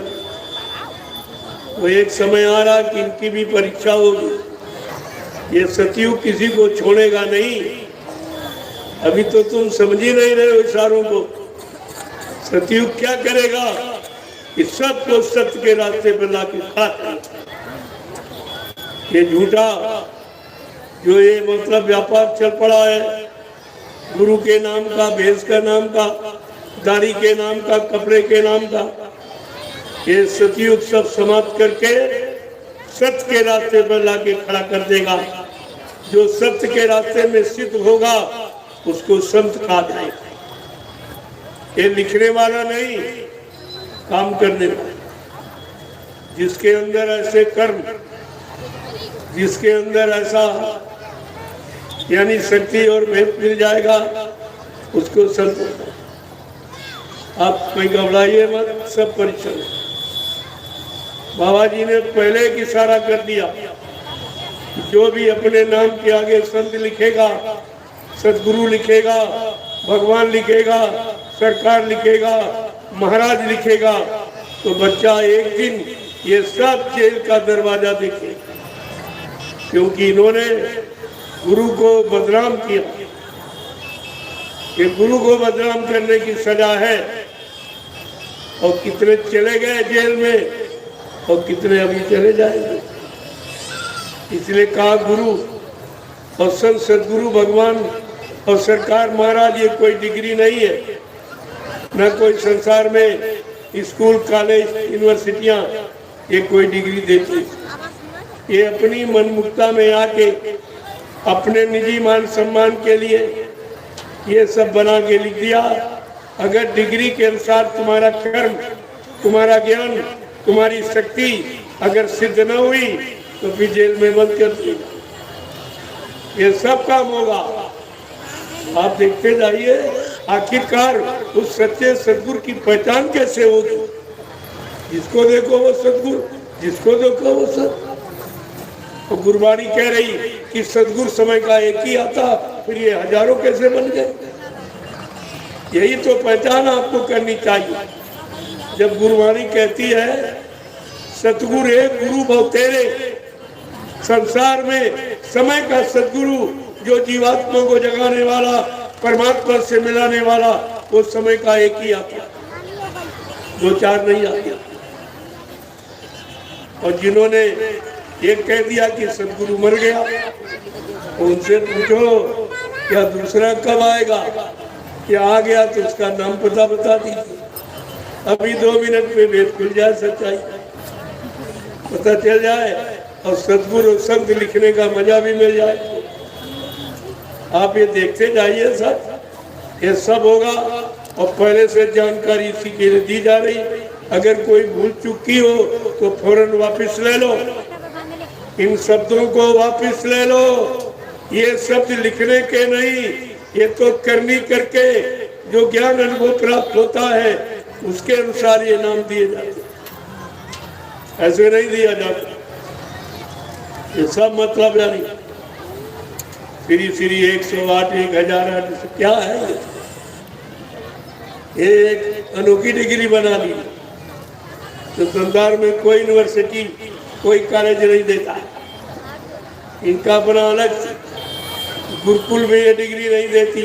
वो एक समय आ रहा कि इनकी भी परीक्षा होगी। ये सतयुग किसी को छोड़ेगा नहीं। अभी तो तुम समझ ही नहीं रहे हो इशारों को। सतयुग क्या करेगा? कि सबको सत्य के रास्ते पर लाके खाते। ये झूठा जो ये मतलब व्यापार चल पड़ा है, गुरु के नाम का, भेष का नाम का, दाढ़ी के नाम का, कपड़े के नाम का, ये सतयुग सब समाप्त करके सत्य के रास्ते पर लाके खड़ा कर देगा। जो सत्य के रास्ते में सिद्ध होगा उसको संत कहा जाएगा। ये लिखने वाला नहीं, काम करने वाला, जिसके अंदर ऐसे कर्म, जिसके अंदर ऐसा यानी शक्ति और भेद मिल जाएगा उसको संत होता है। आप कोई घबराइए मत, सब परिचय। बाबा जी ने पहले एक इशारा कर दिया, जो भी अपने नाम के आगे संत लिखेगा, सदगुरु लिखेगा, भगवान लिखेगा, सरकार लिखेगा, महाराज लिखेगा, तो बच्चा एक दिन ये सब जेल का दरवाजा देखेगा। क्योंकि इन्होंने गुरु को बदनाम किया। ये गुरु को बदनाम करने की सजा है। और कितने चले गए जेल में और कितने अभी चले जाएंगे। इसलिए कहा गुरु और संत सदगुरु भगवान और सरकार महाराज ये कोई डिग्री नहीं है, न कोई संसार में स्कूल कॉलेज यूनिवर्सिटियां ये कोई डिग्री देती। ये अपनी मनमुक्ता में आके अपने निजी मान सम्मान के लिए ये सब बना के लिख दिया। अगर डिग्री के अनुसार तुम्हारा कर्म, तुम्हारा ज्ञान, तुम्हारी शक्ति अगर सिद्ध न हुई तो फिर जेल में बंद कर दिया। ये सब काम होगा। आप देखते जाइए आखिरकार उस सच्चे सदगुरु की पहचान कैसे होगी। जिसको देखो वो सदगुरु, जिसको देखो वो सत। तो गुरबाणी कह रही कि सदगुरु समय का एक ही आता, फिर ये हजारों कैसे बन गए। यही तो पहचान आपको करनी चाहिए। जब गुरबाणी कहती है सतगुरु एक गुरु बहु तेरे, संसार में समय का सदगुरु जो जीवात्मा को जगाने वाला, परमात्मा से मिलाने वाला, वो समय का एक ही आता, दो चार नहीं आते। और जिन्होंने ये कह दिया कि सदगुरु मर गया, उनसे पूछो क्या दूसरा कब आएगा, या आ गया तो उसका नाम पता बता दीजिए। अभी 2 मिनट में वेद खुल जाए, सच्चाई पता चल जाए और सदगुरु संत लिखने का मजा भी मिल जाए। आप ये देखते जाइए, सब ये सब होगा और पहले से जानकारी इसी के लिए दी जा रही। अगर कोई भूल चुकी हो तो फौरन वापस ले लो, इन शब्दों को वापस ले लो। ये शब्द लिखने के नहीं, ये तो करनी करके जो ज्ञान अनुभव प्राप्त होता है उसके अनुसार ये नाम दिए जाते, ऐसे नहीं दिया जाता। ये सब मतलब जानी फ्री 108 1008 क्या है। ये एक अनोखी डिग्री बना दी। तो संसार में कोई यूनिवर्सिटी, कोई कॉलेज नहीं देता। इनका अपना अलग, गुरुकुल में ये डिग्री नहीं देती।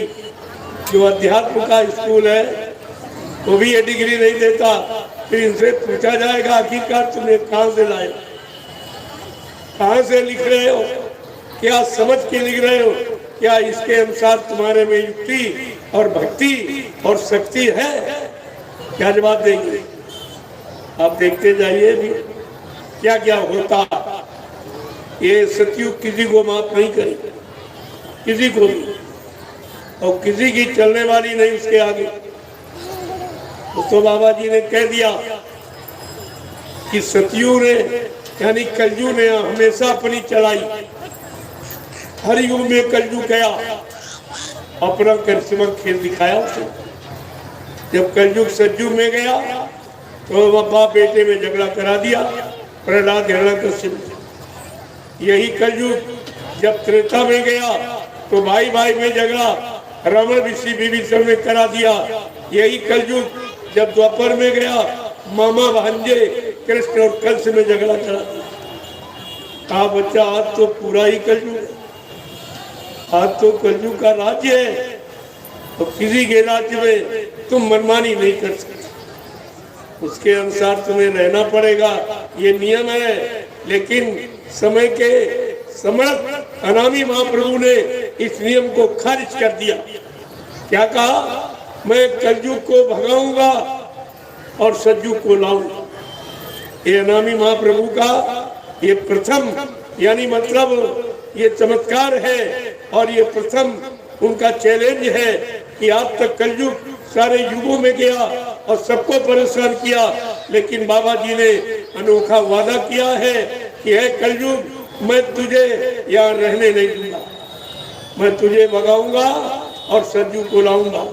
जो अध्यात्म का स्कूल है वो भी ये डिग्री नहीं देता। फिर इनसे पूछा जाएगा आखिरकार तुमने कहाँ से लाए, कहाँ से लिख रहे हो, क्या समझ के लिख रहे हो, क्या इसके अनुसार तुम्हारे में युक्ति और भक्ति और शक्ति है, क्या जवाब देंगे। आप देखते जाइए भी क्या क्या होता। ये सतयुग किसी को माफ नहीं करेगा, किसी को भी, और किसी की चलने वाली नहीं उसके आगे। तो बाबा जी ने कह दिया कि सतयुग ने यानी कलयुग ने हमेशा अपनी चलाई। हर युग में कलयुग गया, अपना करिश्मा खेल दिखाया उसे। जब कलयुग सतयुग में गया तो बाप बेटे में झगड़ा करा दिया, प्रहलाद हिरण्यकश्यप। यही कलयुग जब त्रेता में गया तो भाई भाई में झगड़ा रावण ऋषि विभीषण में करा दिया। यही कलयुग जब द्वापर में गया मामा भांजे कृष्ण और कंस में झगड़ा करा दिया। कहा बच्चा आज तो पूरा ही कलयुग है, आज तो कलयुग का राज्य है। तो किसी के राज्य में तुम मनमानी नहीं कर सकते। उसके अनुसार तुम्हें रहना पड़ेगा, ये नियम है। लेकिन समय के समर्थ अनामी महाप्रभु ने इस नियम को खारिज कर दिया। क्या कहा? मैं कलयुग को भगाऊंगा और सतयुग को लाऊंगा। ये अनामी महाप्रभु का ये प्रथम यानी मतलब ये चमत्कार है और ये प्रथम उनका चैलेंज है कि आप तक कलयुग सारे युगों में गया और सबको परेशान किया, लेकिन बाबा जी ने अनोखा वादा किया है कि है कलयुग मैं तुझे यहाँ रहने नहीं दूंगा, मैं तुझे भगाऊंगा और सतयुग को लाऊंगा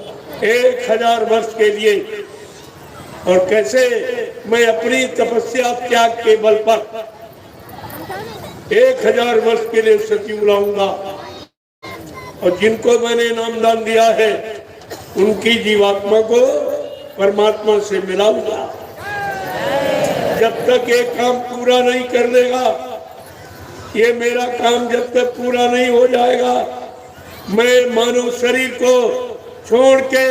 1000 वर्ष के लिए। और कैसे? मैं अपनी तपस्या त्याग के बल पर 1000 वर्ष के लिए सतयुग लाऊंगा और जिनको मैंने नामदान दिया है उनकी जीवात्मा को परमात्मा से मिलाऊंगा। जब तक ये काम पूरा नहीं कर लेगा, ये मेरा काम जब तक पूरा नहीं हो जाएगा, मैं मानव शरीर को छोड़ के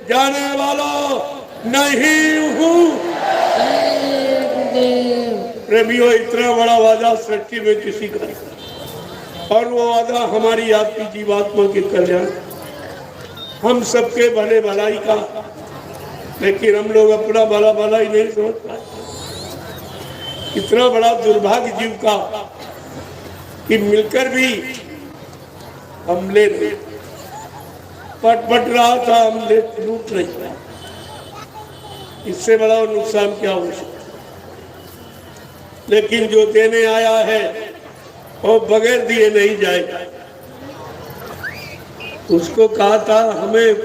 जाने वाला नहीं हूँ। प्रेमियों, इतना बड़ा वादा सृष्टि में किसी का नहीं, और वो वादा हमारी आपकी जीवात्मा के कल्याण, हम सबके भले भलाई का। लेकिन हम लोग अपना भला भलाई नहीं समझ पाए। इतना बड़ा दुर्भाग्य जीव का कि मिलकर भी हम ले रहे, पट रहा था, हम ले लूट नहीं पाए। इससे बड़ा नुकसान क्या हो सकता? लेकिन जो देने आया है वो बगैर दिए नहीं जाएगा। उसको कहा था हमें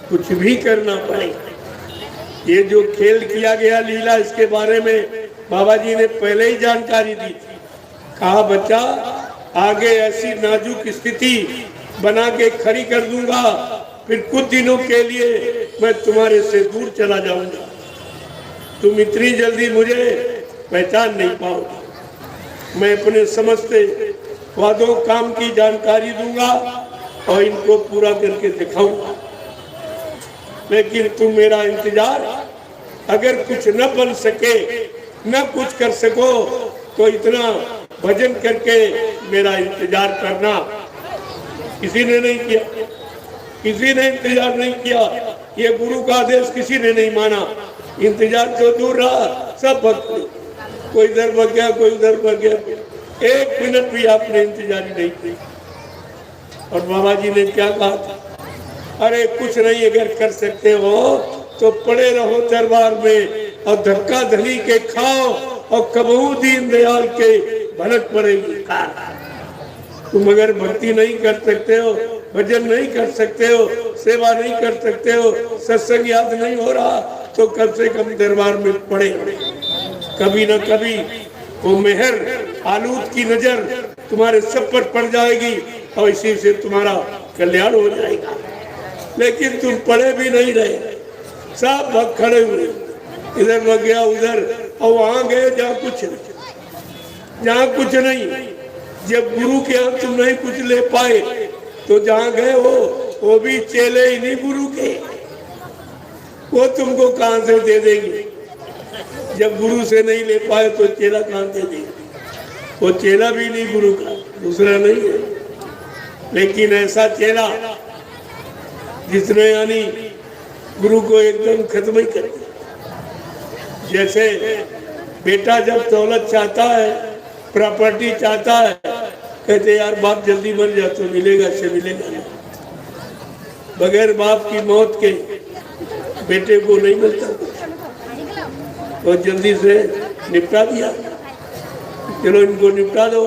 कुछ भी करना पड़ेगा। ये जो खेल किया गया लीला, इसके बारे में बाबा जी ने पहले ही जानकारी दी थी। कहा बच्चा, आगे ऐसी नाजुक स्थिति बना के खड़ी कर दूंगा, फिर कुछ दिनों के लिए मैं तुम्हारे से दूर चला जाऊंगा, तुम इतनी जल्दी मुझे पहचान नहीं पाओगे। मैं अपने समस्त वादों काम की जानकारी दूंगा और इनको पूरा करके दिखाऊंगा। लेकिन तुम मेरा इंतजार, अगर कुछ न बन सके, न कुछ कर सको, तो इतना भजन करके मेरा इंतजार करना। किसी ने नहीं किया, किसी ने इंतजार नहीं किया। ये गुरु का आदेश किसी ने नहीं माना। इंतजार तो दूर रहा, सब भक्त, कोई इधर भाग गया, कोई उधर भाग गया। 1 मिनट भी आपने इंतजार नहीं की। और बाबा जी ने क्या कहा था? अरे कुछ नहीं, अगर कर सकते हो तो पड़े रहो दरबार में और धक्का धनी के खाओ और कबहू दीन दयाल के भनक पड़ेगी। तुम अगर भक्ति नहीं कर सकते हो, भजन नहीं कर सकते हो, सेवा नहीं कर सकते हो, सत्संग याद नहीं हो रहा, तो कम से कम दरबार में पड़े। कभी न कभी वो मेहर आलूद की नजर तुम्हारे सब पर पड़ जाएगी और इसी से तुम्हारा कल्याण हो जाएगा। लेकिन तुम पड़े भी नहीं रहे, सब भक्त खड़े हुए, इधर लग गया उधर, और वहां गए जहाँ कुछ नहीं, जहाँ कुछ नहीं। जब गुरु के यहाँ तुम नहीं कुछ ले पाए तो जहाँ गए वो भी चेले ही नहीं गुरु के, वो तुमको कहाँ से दे देंगे? जब गुरु से नहीं ले पाए तो चेला कहाँ दे देंगे? वो चेला भी नहीं गुरु का, दूसरा नहीं है। लेकिन ऐसा चेला जिसने यानी गुरु को एकदम खत्म ही कर दिया। जैसे बेटा जब दौलत चाहता है, प्रॉपर्टी चाहता है, कहते यार बाप जल्दी मर जा तो मिलेगा से मिलेगा नहीं। बगैर बाप की मौत के बेटे को नहीं मिलता, तो जल्दी से निपटा दिया। चलो इनको निपटा दो।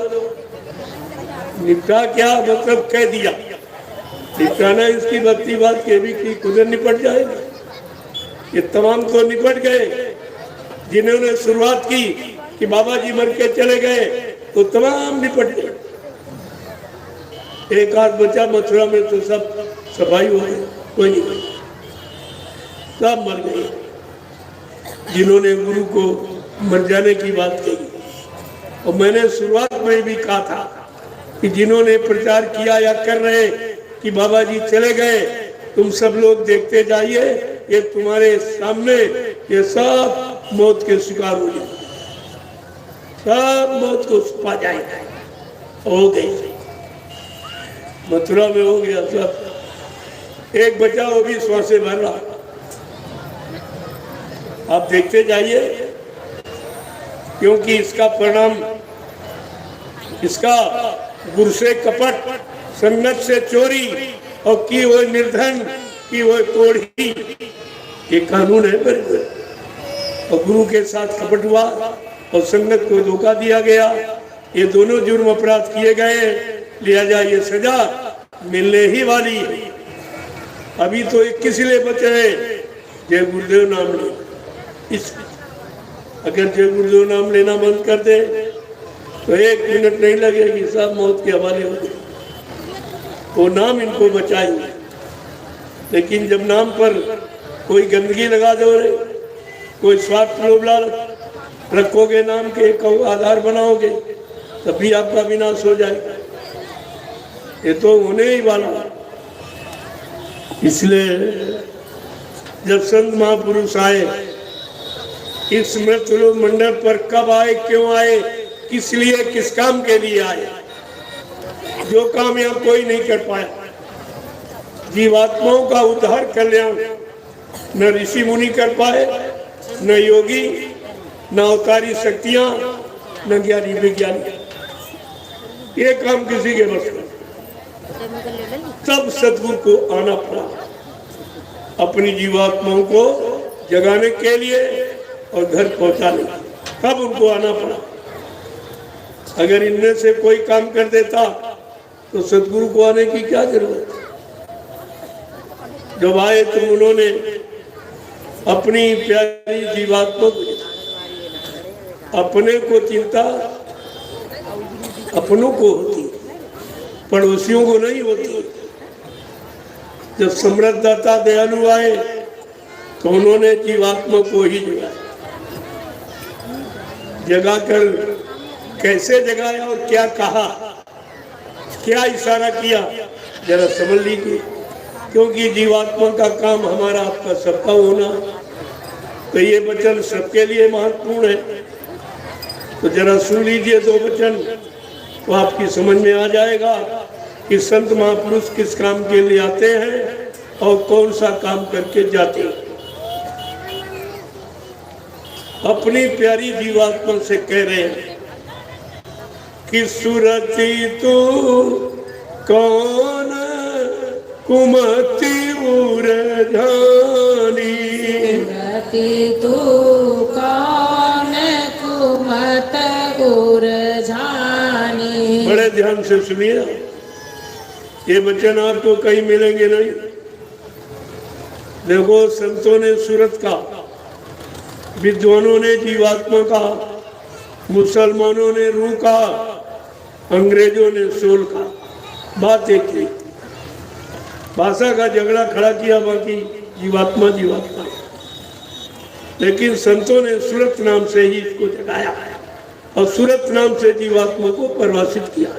निपटा क्या मतलब? कह दिया निपटाना। इसकी भक्ति बात के भी की खुद निपट जाएगा। ये तमाम तो निपट गए। जिन्होंने शुरुआत की कि बाबा जी मर के चले गए तो तमाम निपट गए। एक आध बचा मथुरा में तो सब सफाई हो गई, कोई नहीं, सब मर गए। जिन्होंने गुरु को मर जाने की बात कही, और मैंने शुरुआत में भी कहा था कि जिन्होंने प्रचार किया या कर रहे कि बाबा जी चले गए, तुम सब लोग देखते जाइए, ये तुम्हारे सामने ये सब मौत के शिकार हो जाए, सब मौत को पा जाएंगे। हो गई, मथुरा में हो गया सब। एक बचा, वो भी श्वासे भर रहा। आप देखते जाइए, क्योंकि इसका परिणाम, इसका गुरु से कपट, संगत से चोरी और की वो निर्धन, की वो कोढ़ी, ये कानून है। पर और गुरु के साथ कपट हुआ और संगत को धोखा दिया गया, ये दोनों जुर्म अपराध किए गए, लिया जाए ये सजा मिलने ही वाली है। अभी तो 21 लिए बचे हैं, जय गुरुदेव नाम ले। इस अगर जय गुरुदेव नाम लेना बंद कर दे तो 1 मिनट नहीं लगेगी, सब मौत के हवाले हो गए। वो नाम इनको बचाएंगे, लेकिन जब नाम पर कोई गंदगी लगा दो रे, कोई स्वार्थ लोभ लालच रखोगे, नाम के एक आधार बनाओगे, तब भी आपका विनाश हो जाएगा। ये तो होने ही वाला। इसलिए जब संत महापुरुष आए इस मृतलोक मंडल पर, कब आए, क्यों आए, किस लिए, किस काम के लिए आए, जो काम यहाँ कोई नहीं कर पाया। जीवात्माओं का उद्धार कल्याण न ऋषि मुनि कर पाए, न योगी, न अवतारी शक्तियां, न ज्ञानी विज्ञानी। ये काम किसी के बस में। तब सतगुरु को आना पड़ा, अपनी जीवात्माओं को जगाने के लिए और घर पहुंचाने, तब उनको आना पड़ा। अगर इनमें से कोई काम कर देता तो सतगुरु को आने की क्या जरूरत। जब आए तो उन्होंने अपनी प्यारी जीवात्मा को, अपने को चिंता अपनों को होती, पड़ोसियों को नहीं होती। जब समृद्धता दयालु आए तो उन्होंने जीवात्मा को ही जगाकर, कैसे जगाया और क्या कहा, क्या इशारा किया, जरा समझ लीजिए। क्योंकि जीवात्मा का काम हमारा आपका सबका होना, तो ये वचन सबके लिए महत्वपूर्ण है। तो जरा सुन लीजिए 2 वचन, तो आपकी समझ में आ जाएगा कि संत महापुरुष किस काम के लिए आते हैं और कौन सा काम करके जाते हैं। अपनी प्यारी जीवात्मा से कह रहे हैं कि सुरती तू कौन कुमति उरझानी, सुरती तू कौन कुमत उरझानी। बड़े ध्यान से सुनिए, ये वचन आपको कहीं मिलेंगे नहीं। देखो, संतों ने सूरत का, विद्वानों ने जीवात्मा का, मुसलमानों ने रूह का, अंग्रेजों ने सोल का। बात एक थी, भाषा का झगड़ा खड़ा किया, बाकी जीवात्मा जीवात्मा। लेकिन संतों ने सूरत नाम से ही इसको जगाया और सूरत नाम से जीवात्मा को परिभाषित किया।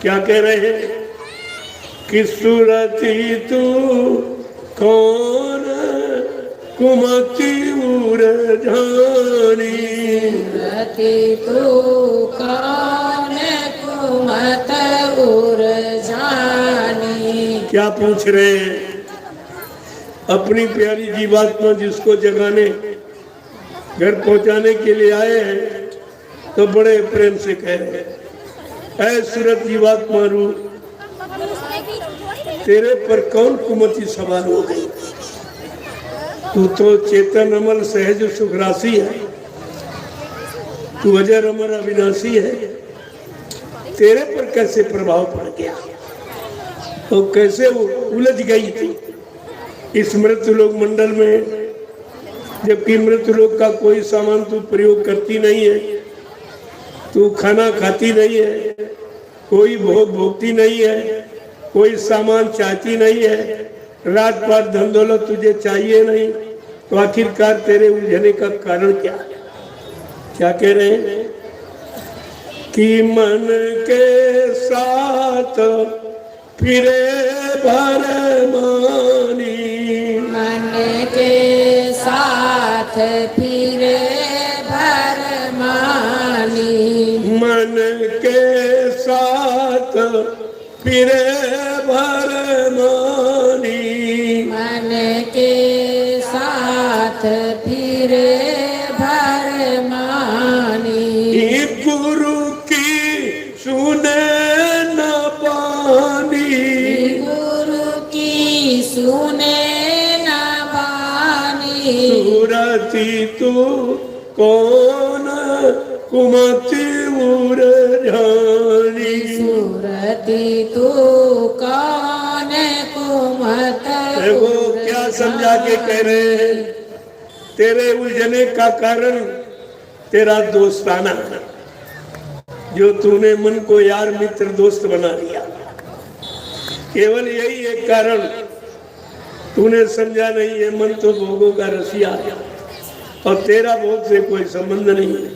क्या कह रहे हैं कि सूरती तू कौन कुमति उरझानी, सुरती तू कौन कुमत उरझानी। क्या पूछ रहे हैं? अपनी प्यारी जीवात्मा जिसको जगाने, घर पहुंचाने के लिए आए हैं, तो बड़े प्रेम से कह रहे हैं, ऐ सूरत जीवात्मा रू, तेरे पर कौन कुमति सवार हो गई। तू तो चेतन अमल सहज सुखराशि है, तू अजर अमर अविनाशी है। तेरे पर कैसे प्रभाव पड़ गया, तो कैसे वो उलझ गई थी इस मृत्युलोक मंडल में, जबकि मृत्युलोक का कोई सामान तू प्रयोग करती नहीं है, तू खाना खाती नहीं है, कोई भोग भोगती नहीं है, कोई सामान चाहती नहीं है, रात पात धन दौलत तुझे चाहिए नहीं। तो आखिरकार तेरे उलझने का कारण क्या है? क्या कह रहे हैं कि मन के साथ फिरे भरमानी, मन के साथ फिरे भरमानी मन के साथ फिरे भरमानी मन के साथ फिरे भरमानी गुरु की सुने न पानी गुरु की सुने न बानी सूरती तू कौन कुमति उर जानी सूरती तू कौन कुमत देखो क्या समझा के कह रहे हैं, तेरे उलझने का कारण तेरा दोस्ताना जो तूने मन को यार मित्र दोस्त बना लिया, केवल यही एक कारण। तूने समझा नहीं है मन तो भोगों का रसिया है और तेरा भोग से कोई संबंध नहीं है।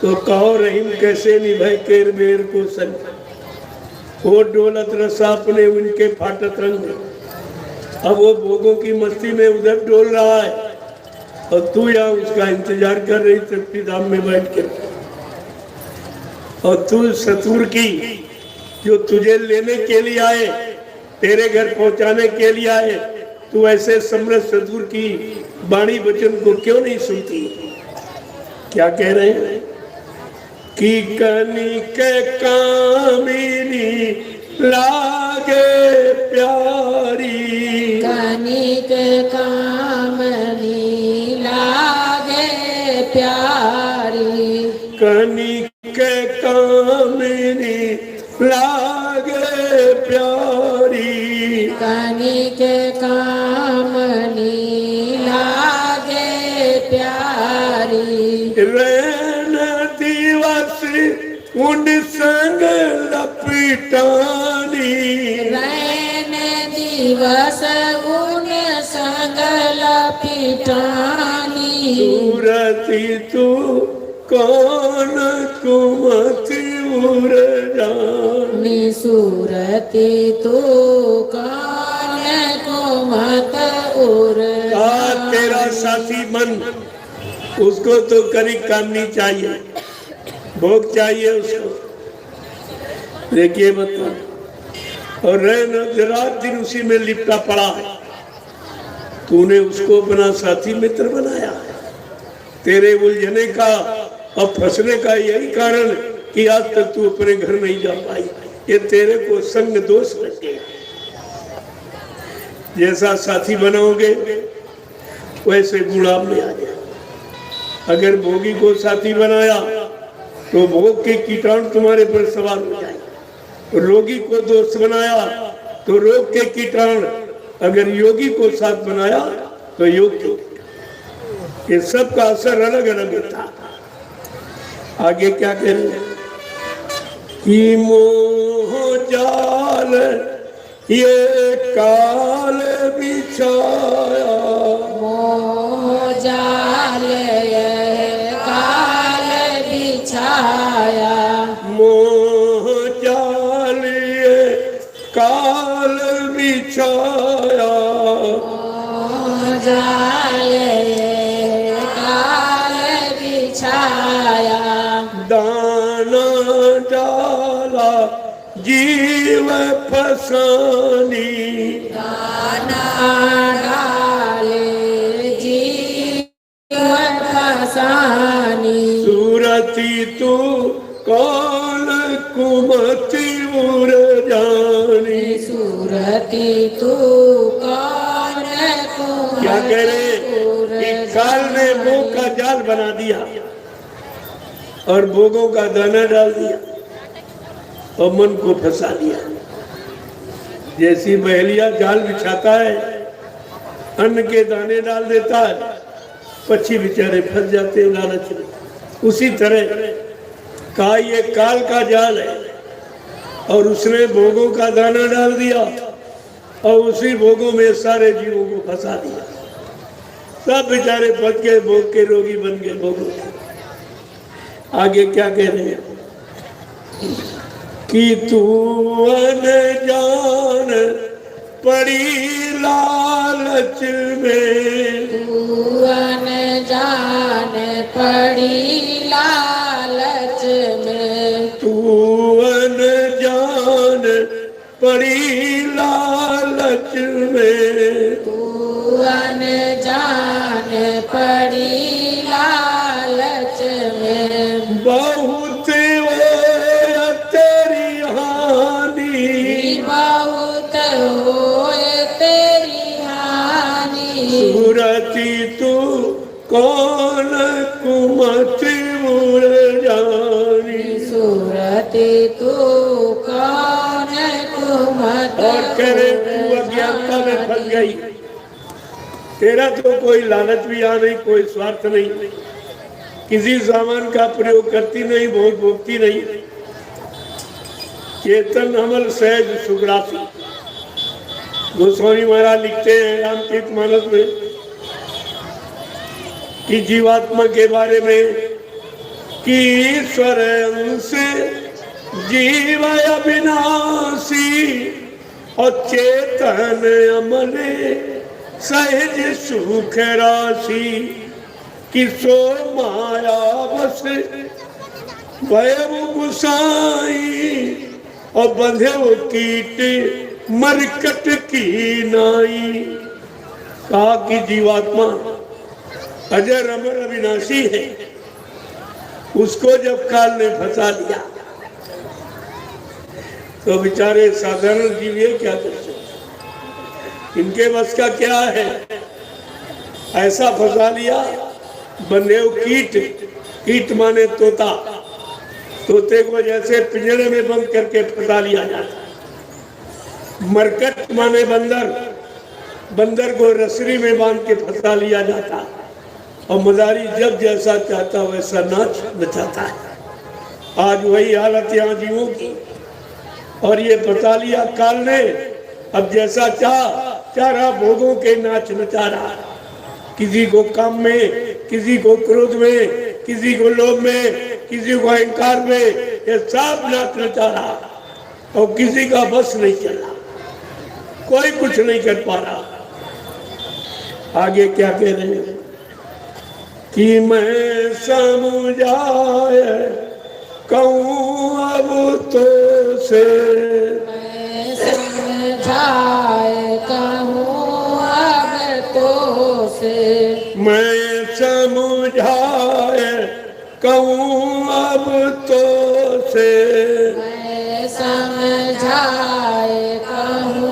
तो कहो रहीम कैसे निभाए केर बेर को संग, वो डोलत रसा अपने उनके फाटत रंग। अब वो भोगों की मस्ती में उधर डोल रहा है और तू यहाँ उसका इंतजार कर रही तृप्ति धाम में बैठ के। और तू सतुर की जो तुझे लेने के लिए आए, तेरे घर पहुंचाने के लिए आए, तू ऐसे समृद्ध सतुर की वाणी वचन को क्यों नहीं सुनती? क्या कह रहे हैं कि कनिक कामिनी लागे प्यारी, कनिक कामनी लागे प्यारी कनिक कामिनी लागे प्यारी कनिक कामनी लागे प्यारी रैन दिवस उन संग लपिटानी रैन दिवस उन संग लपिटानी सूरती तू कौन कुमति उर जानी सूरती तू कौन कुमत उर तेरा साथी मन उसको तो करी कामनी चाहिए, भोग चाहिए उसको। देखिए बता, और रहना रात दिन उसी में लिपटा पड़ा है। तूने उसको अपना साथी मित्र बनाया है। तेरे उलझने का और फंसने का यही कारण कि आज तक तू अपने घर नहीं जा पाई, ये तेरे को संग दोष लग गया। जैसा साथी बनाओगे वैसे गुलाम में आ जाए। अगर भोगी को साथी बनाया तो भोग के कीटाणु तुम्हारे पर सवार हो जाए। रोगी को दोस्त बनाया तो रोग के कीटाणु, अगर योगी को साथ बनाया तो योग के। ये सब का असर अलग अलग होता। आगे क्या कह रहे हैं कि मोह जाल ये काल बिछाया, मोह जाल काल बिछाया मोह जाल ये काल बिछाया, मोह जाल काल बिछाया दाना डाला जीव फसानी, दाना डाले जीव फसानी सूरती तू कौन कुमति उर जानी। सूरती तू कौन क्या कह रहे कि काल ने मोह का जाल बना दिया और भोगों का दाना डाल दिया और मन को फंसा दिया। जैसी बहेलिया जाल बिछाता है, अन्न के दाने डाल देता है, पक्षी बेचारे फंस जाते हैं लालच में। उसी तरह का ये काल का जाल है और उसने भोगों का दाना डाल दिया और उसी भोगों में सारे जीवों को फंसा दिया। सब बेचारे फंस गए, भोग के रोगी बन गए भोगों के। आगे क्या कह रहे हैं कि तू अनजान पड़ी लालच में, तू अनजान पड़ी लालच में, तू अनजान पड़ी लालच में, तू अनजान पड़ी लालच में, बहुत हो तेरी हानि, बहुत होए तेरी हानि, सूरती तू कौन कुमत मुर जानी, सूरती तू कौन कुमत और कह रहे तू अज्ञानता में फंस गई, तेरा तो कोई लालच भी आ नहीं, कोई स्वार्थ नहीं, किसी सामान का प्रयोग करती नहीं, भोग भोगती नहीं, चेतन अमल सहज सुग्रासी। गोस्वामी महाराज लिखते हैं रामचरितमानस में कि जीवात्मा के बारे में कि ईश्वर अंश जीव अविनाशी और चेतन अमले सहज सुख राशि, कि सो माया बस भयव गुसाई और बंधे वो कीट मरकट की नाई। कहा कि जीवात्मा अजर अमर अविनाशी है, उसको जब काल ने फंसा दिया तो बेचारे साधारण जीव ये क्या कर सकते, इनके बस का क्या है, ऐसा फंसा लिया। बंधेव कीट, कीट माने तोता, तोते को जैसे पिंजरे में बंद करके फंसा लिया जाता। मरकट माने बंदर, बंदर को रसरी में बांध के फंसा लिया जाता और मदारी जब जैसा चाहता वैसा नाच नचाता है। आज वही हालत यहाँ जीवों की, और ये फंसा लिया काल ने, अब जैसा चाह रहा भोगों के नाच नचा रहा, किसी को काम में, किसी को क्रोध में, किसी को लोभ में, किसी को अहंकार में, ये सब नाच नचा रहा और किसी का बस नहीं चल रहा, कोई कुछ नहीं कर पा रहा। आगे क्या कह रहे हैं कि मैं समझाए कहूँ अब तो से, मैं समझाए कहूँ अब तो से, मैं समझाए कहूँ अब तो से, मैं समझाए कहूँ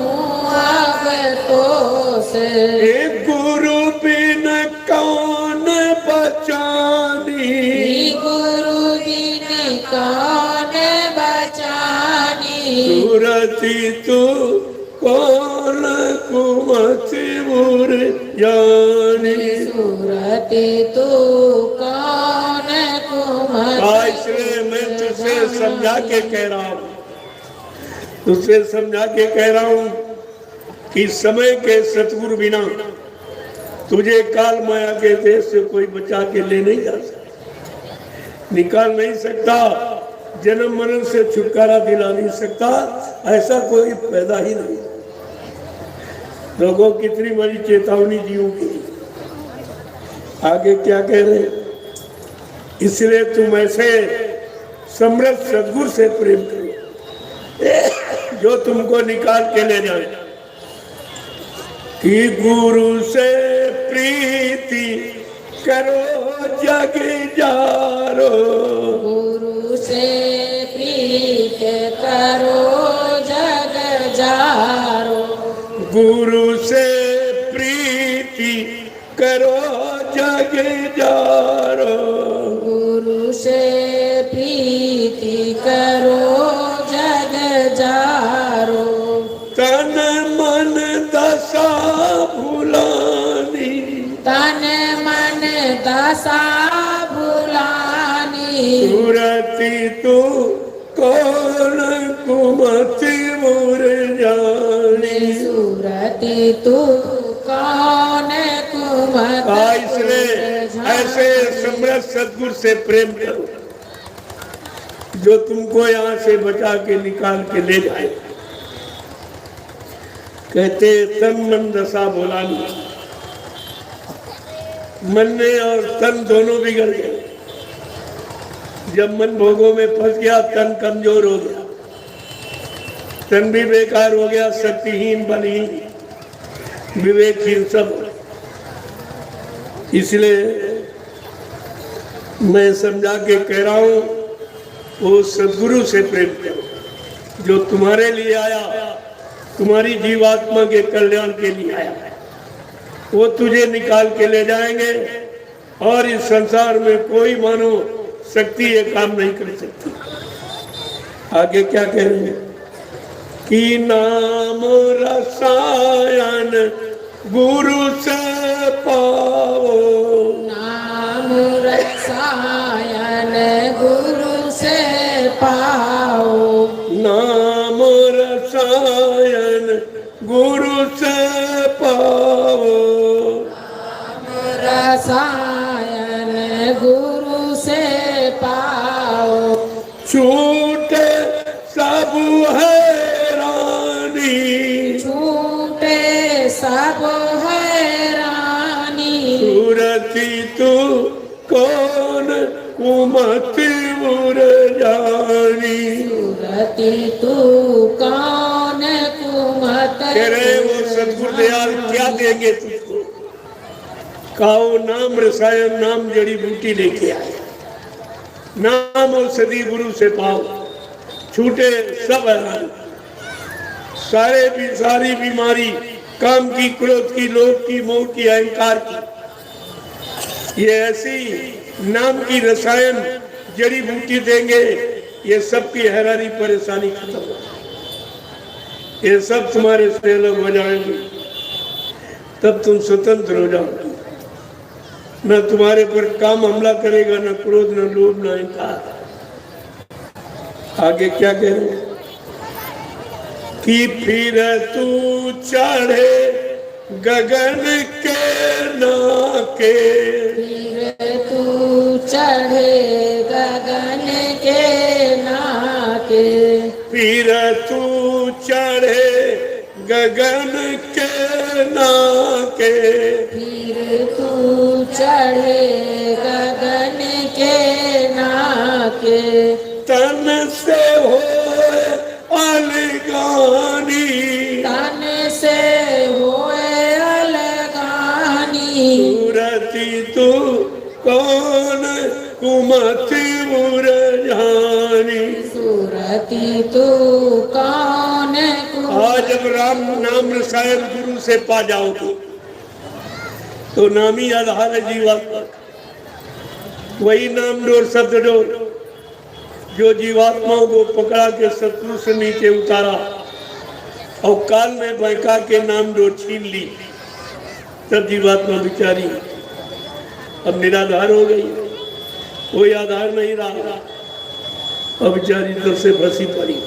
अब तो से, एक गुरु बिन कौन बचानी, गुरु बिन कौन बचानी, सूरती तू कौन कुमति मुर जानी, सूरती तू कौन कुमत। इसलिए मैं तुझसे समझा के कह रहा हूँ, तुझसे समझा के कह रहा हूँ कि समय के सतगुरु बिना तुझे काल माया के देश से कोई बचा के ले नहीं जा सकता, निकाल नहीं सकता, जन्म मरण से छुटकारा दिला नहीं सकता, ऐसा कोई पैदा ही नहीं। लोगों कितनी बड़ी चेतावनी जीवों की। आगे क्या कह रहे हैं, इसलिए तुम ऐसे समृद्ध सद्गुरु से प्रेम करो जो तुमको निकाल के ले जाए, कि गुरु से प्रीति करो जग जारो, गुरु से प्रीत करो जग जारो, गुरु से प्रीति करो जग जारो, गुरु से प्रीति करो जग जारो, तन मन दशा भुलानी, तन मन दशा भुलानी, सूरती तू कौन कुमति मुर जानी, सूरती तू कौन कुमत। इसलिए ऐसे समृद्ध सद्गुरु से प्रेम करो जो तुमको यहाँ से बचा के निकाल के ले जाए। कहते तन मन दशा भुलानी, मन ने और तन दोनों बिगड़ गए। जब मन भोगों में फंस गया, तन कमजोर हो गया, तन भी बेकार हो गया, शक्तिहीन बलहीन विवेकहीन सब। इसलिए मैं समझा के कह रहा हूं, वो सद्गुरु से प्रेम करो जो तुम्हारे लिए आया, तुम्हारी जीवात्मा के कल्याण के लिए आया। वो तुझे निकाल के ले जाएंगे और इस संसार में कोई मानो शक्ति ये काम नहीं कर सकती। आगे क्या कह रहे हैं कि नाम रसायन गुरु से पाओ, नाम रसायन गुरु से पाओ, नाम रसायन गुरु से पाओ, रसायन गुरु से पाओ, छूटे सब हैरानी, छूटे सब हैरानी, सूरती तू कौन कुमत उर जानी। सूरती तू कौन कुमत। कह रहे वो सदगुरु दयाल क्या देंगे तुझको? काओ नाम रसायन, नाम जड़ी बूटी लेके आए, नाम औषधि गुरु से पाओ, छूटे सब हैरान, सारे भी सारी बीमारी, काम की, क्रोध की, लोभ की, मोह की, अहंकार की, ये ऐसी नाम की रसायन जड़ी बूटी देंगे, ये सबकी हैरानी परेशानी खत्म हो, ये सब तुम्हारे से अलग हो जाएंगे, तब तुम स्वतंत्र हो जाओगे। न तुम्हारे पर काम हमला करेगा, न क्रोध, न लोभ, न अहंकार। आगे क्या कह रहे हैं कि फिर तू चढ़े गगन के नाके, फिर तू चढ़े गगन के नाके, फिर तू चढ़े गगन के नाके, फिर तू चढ़े गगन के नाके, तन से हो अलगानी, तन से होए अलगानी, सूरती तू कौन कुमत उर जानी। सूरती तू कौन आज जब राम नाम रसायन गुरु से पा जाओगे तो नाम ही आधार है जीवात्मा, वही नाम डोर शब्द डोर जो जीवात्माओं को पकड़ा के शत्रु से नीचे उतारा और काल में बहका के नाम डोर छीन ली, तब जीवात्मा बिचारी अब निराधार हो गई, कोई आधार नहीं रहा, अब बेचारी तब से फंसी पड़ी।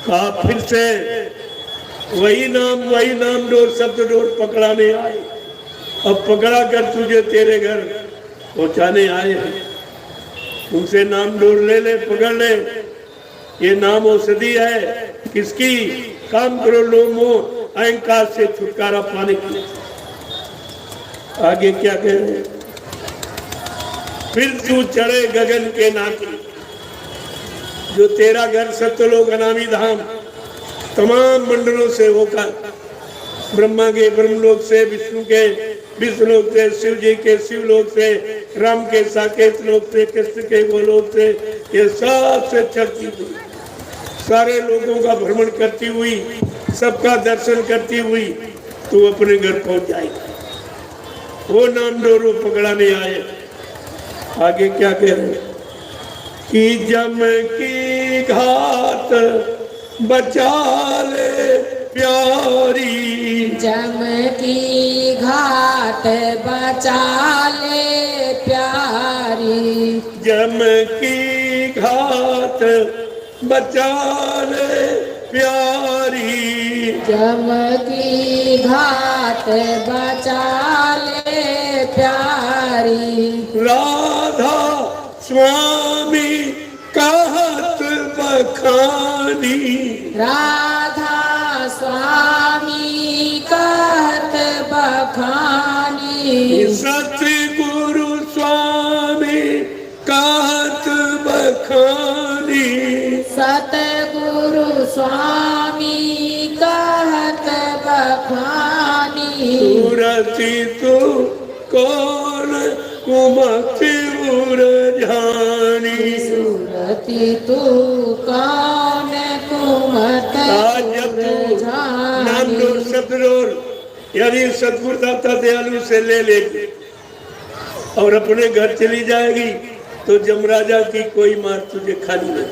कहा फिर से वही नाम डोर शब्द डोर पकड़ाने आए, अब पकड़ा कर तुझे तेरे घर पहुंचाने आए हैं, उनसे नाम डोर ले ले, पकड़ ले, ये नाम औषधि है किसकी? काम करो लोभ मोह अहंकार से छुटकारा पाने की। आगे क्या कह रहे हैं? फिर तू चढ़े गगन के नाके, जो तेरा घर सत्यलोक अनामी धाम तमाम मंडलों से होकर, ब्रह्मा के ब्रह्मलोक से, विष्णु के विष्णुलोक से, शिव जी के शिवलोक से, राम के साकेत लोक से, कृष्ण के गोलोक से, ये सब से चलती हुई सारे लोगों का भ्रमण करती हुई, सबका दर्शन करती हुई तू अपने घर पहुंच जाएगा। वो नाम डोरो पकड़ाने आए। आगे क्या कह रहे हैं कि जम की घात बचा ले प्यारी, जम की घाट बचा ले प्यारी, जम की घाट बचा ले प्यारी, जम की घाट बचा ले प्यारी, राधा स्वामी कहत बखानी, राधा स्वामी सतगुरु स्वामी कहत बखानी, सतगुरु स्वामी कहत बखानी। सूरति तू कौन कुमति उरझानी, सूरति तू कौन कुमत नाम लो शब्द लो, यानी सतगुरु दाता दयालु से ले लेगी और अपने घर चली जाएगी तो जमराजा की कोई मार तुझे खानी नहीं,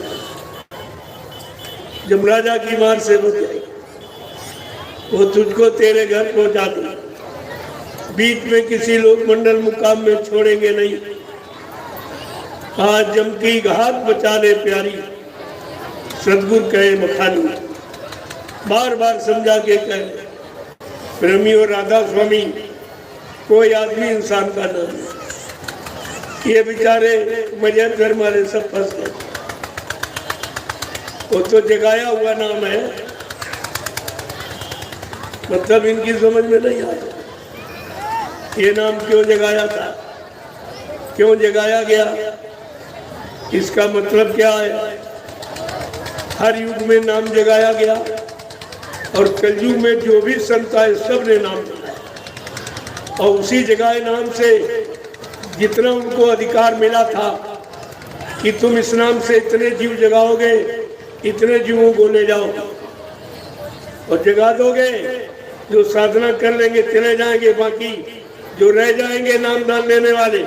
जमराजा की मार से बच जाएगी, वो तुझको तेरे घर पहुंचा देगी, बीच में किसी लोक मंडल मुकाम में छोड़ेंगे नहीं। आज जम की घात बचा ले प्यारी, सतगुरु कहे मखानी, बार बार समझा के कहे प्रेमी और राधा स्वामी कोई आदमी इंसान का नाम है। ये बेचारे मजहब धर्म वाले सब फंस गए, वो तो जगाया हुआ नाम है, मतलब इनकी समझ में नहीं आया ये नाम क्यों जगाया था, क्यों जगाया गया, इसका मतलब क्या है। हर युग में नाम जगाया गया और कलयुग में जो भी संत आए सब ने नाम जगाया और उसी जगाए नाम से जितना उनको अधिकार मिला था कि तुम इस नाम से इतने जीव जगाओगे, इतने जीवों को ले जाओ और जगा दोगे, जो साधना कर लेंगे चले जाएंगे, बाकी जो रह जाएंगे नाम दान लेने वाले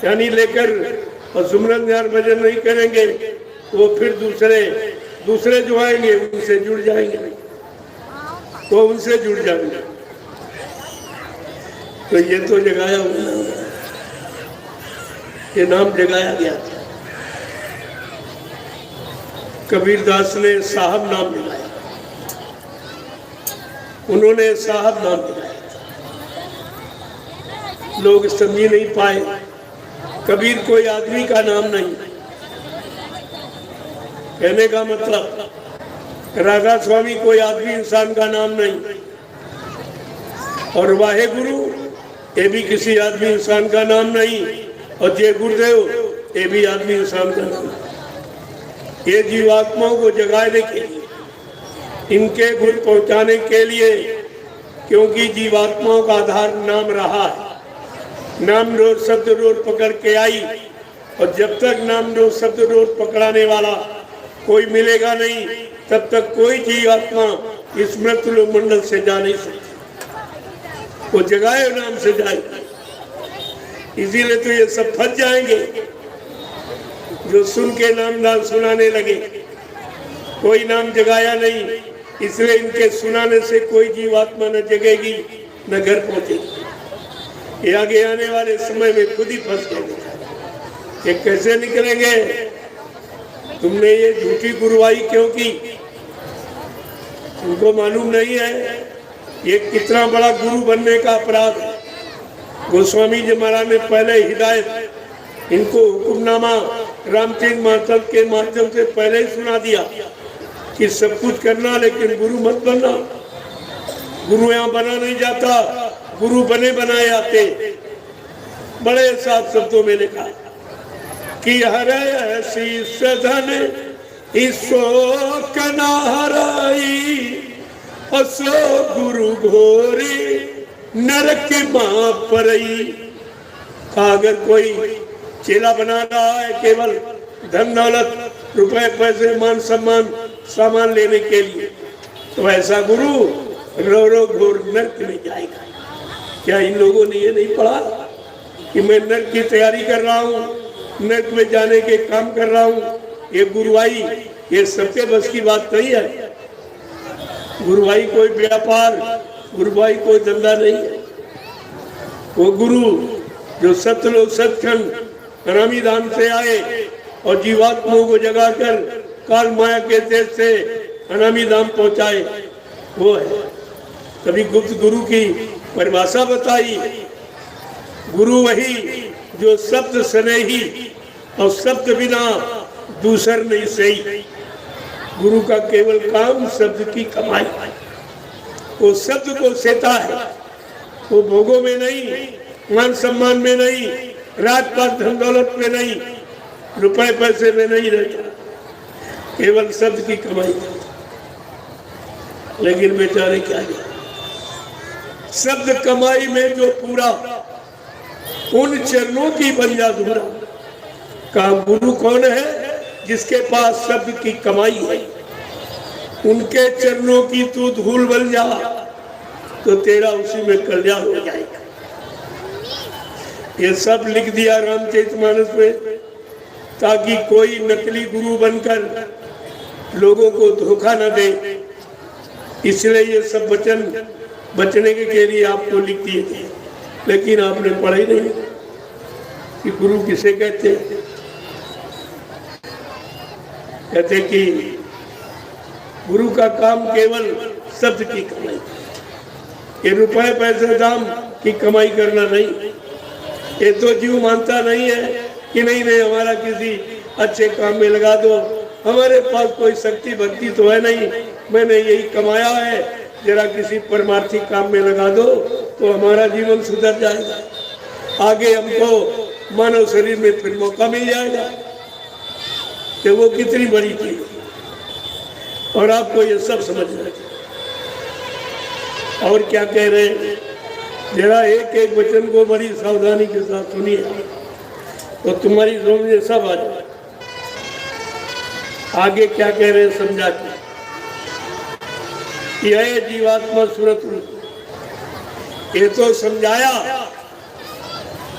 यानी लेकर और सुमरन ध्यान भजन नहीं करेंगे वो फिर दूसरे जो आएंगे उनसे जुड़ जाएंगे, वो उनसे जुड़ जाएंगे। तो ये तो जगाया हुआ नाम है, ये नाम जगाया गया था। कबीरदास ने साहब नाम जगाया, उन्होंने साहब नाम जगाया, लोग समझ नहीं पाए। कबीर कोई आदमी का नाम नहीं, कहने का मतलब राधा स्वामी कोई आदमी इंसान का नाम नहीं, और वाहे गुरु ये भी किसी आदमी इंसान का नाम नहीं, और जय गुरुदेव ये भी आदमी इंसान का नाम। ये जीवात्माओं को जगाने के लिए, इनके गुण पहुंचाने के लिए, क्योंकि जीवात्माओं का आधार नाम रहा है। नाम रोड शब्द रोड पकड़ के आई, और जब तक नाम रोड शब्द रोड पकड़ाने वाला कोई मिलेगा नहीं तब तक कोई जीवात्मा इस मृत्यु मंडल से जा नहीं सकती, वो जगाए नाम से जाएगी। इसीलिए तो ये सब फंस जाएंगे जो सुन के नाम दान सुनाने लगे, कोई नाम जगाया नहीं, इसलिए इनके सुनाने से कोई जीवात्मा न जगेगी न घर पहुंचेगी। ये आगे आने वाले समय में खुद ही फंस गए, ये कैसे निकलेंगे। तुमने ये झूठी गुरुवाई क्यों की, उनको मालूम नहीं है ये कितना बड़ा गुरु बनने का अपराध है। गोस्वामी जी महाराज ने पहले हिदायत इनको हुक्मनामा रामचंद्र मातल के माध्यम से पहले ही सुना दिया कि सब कुछ करना लेकिन गुरु मत बनना। गुरु यहाँ बना नहीं जाता, गुरु बने बनाए आते। बड़े साफ शब्दों में लिखा कि हरे शीश धन ईसो कनाराई, असो गुरु घोरी नरक मां परई। अगर कोई चेला बना रहा है केवल धन दौलत रुपए पैसे मान सम्मान सामान लेने के लिए, तो ऐसा गुरु रो रो घोर नरक में जाएगा। क्या इन लोगों ने ये नहीं पढ़ा कि मैं नरक की तैयारी कर रहा हूँ, नरक में जाने के काम कर रहा हूँ। ये गुरुवाई ये सबके बस की बात नहीं है। गुरुवाई कोई व्यापार, गुरुवाई कोई धंधा नहीं है। वो गुरु जो सतलोक सचखंड अनामी धाम से आए और जीवात्माओं को जगाकर काल माया के देश से अनामी धाम पहुंचाए, वो है। कभी गुप्त गुरु की परिभाषा बताई, गुरु वही जो शब्द स्नेही और शब्द बिना दूसर नहीं सही। गुरु का केवल काम शब्द की कमाई, वो शब्द को सेता है, वो भोगों में नहीं मान सम्मान में नहीं, रात पात धन दौलत में नहीं, रुपए पैसे में नहीं रहता, केवल शब्द की कमाई करता। लेकिन बेचारे क्या है, शब्द कमाई में जो पूरा उन चरणों की बन जा धूरा। कहा गुरु कौन है? जिसके पास शब्द की कमाई है। उनके चरणों की तू धूल बन जा तो तेरा उसी में कल्याण हो जाएगा। ये सब लिख दिया रामचरितमानस में, ताकि कोई नकली गुरु बनकर लोगों को धोखा न दे। इसलिए ये सब वचन बचने के लिए आपको लिख दिए थे, लेकिन आपने पढ़ा ही नहीं कि गुरु किसे कहते हैं। कहते कि गुरु का काम केवल शब्द की कमाई, ये रुपए पैसे दाम की कमाई करना नहीं। ये तो जीव मानता नहीं है कि नहीं नहीं हमारा किसी अच्छे काम में लगा दो, हमारे पास कोई शक्ति भक्ति तो है नहीं, मैंने यही कमाया है, जरा किसी परमार्थी काम में लगा दो तो हमारा जीवन सुधर जाएगा, आगे हमको मानव शरीर में फिर मौका मिल जाएगा। कि वो कितनी बड़ी चीज, और आपको ये सब समझना चाहिए। और क्या कह रहे हैं, जरा एक एक वचन को बड़ी सावधानी के साथ सुनिए तो तुम्हारी समझ में सब आ जाए। आगे क्या कह रहे हैं समझा के, यह जीवात्मा सूरत रूप, ये तो समझाया,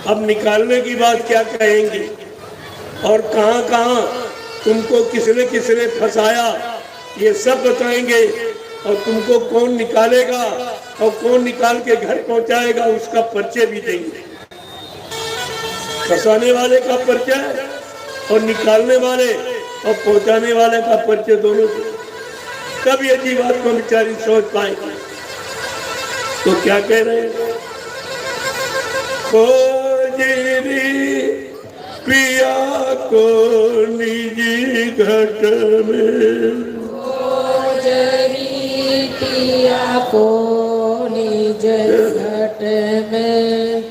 अब निकालने की बात क्या कहेंगे और कहां कहां तुमको किसने फंसाया ये सब बताएंगे, और तुमको कौन निकालेगा और कौन निकाल के घर पहुंचाएगा उसका परिचय भी देंगे। फंसाने वाले का परिचय और निकालने वाले और पहुंचाने वाले का परिचय दोनों से, तब ये जीवात्मा बेचारी सोच पाएगी। तो क्या कह रहे हैं, पिया को निजी घट में, पिया को निज घट में,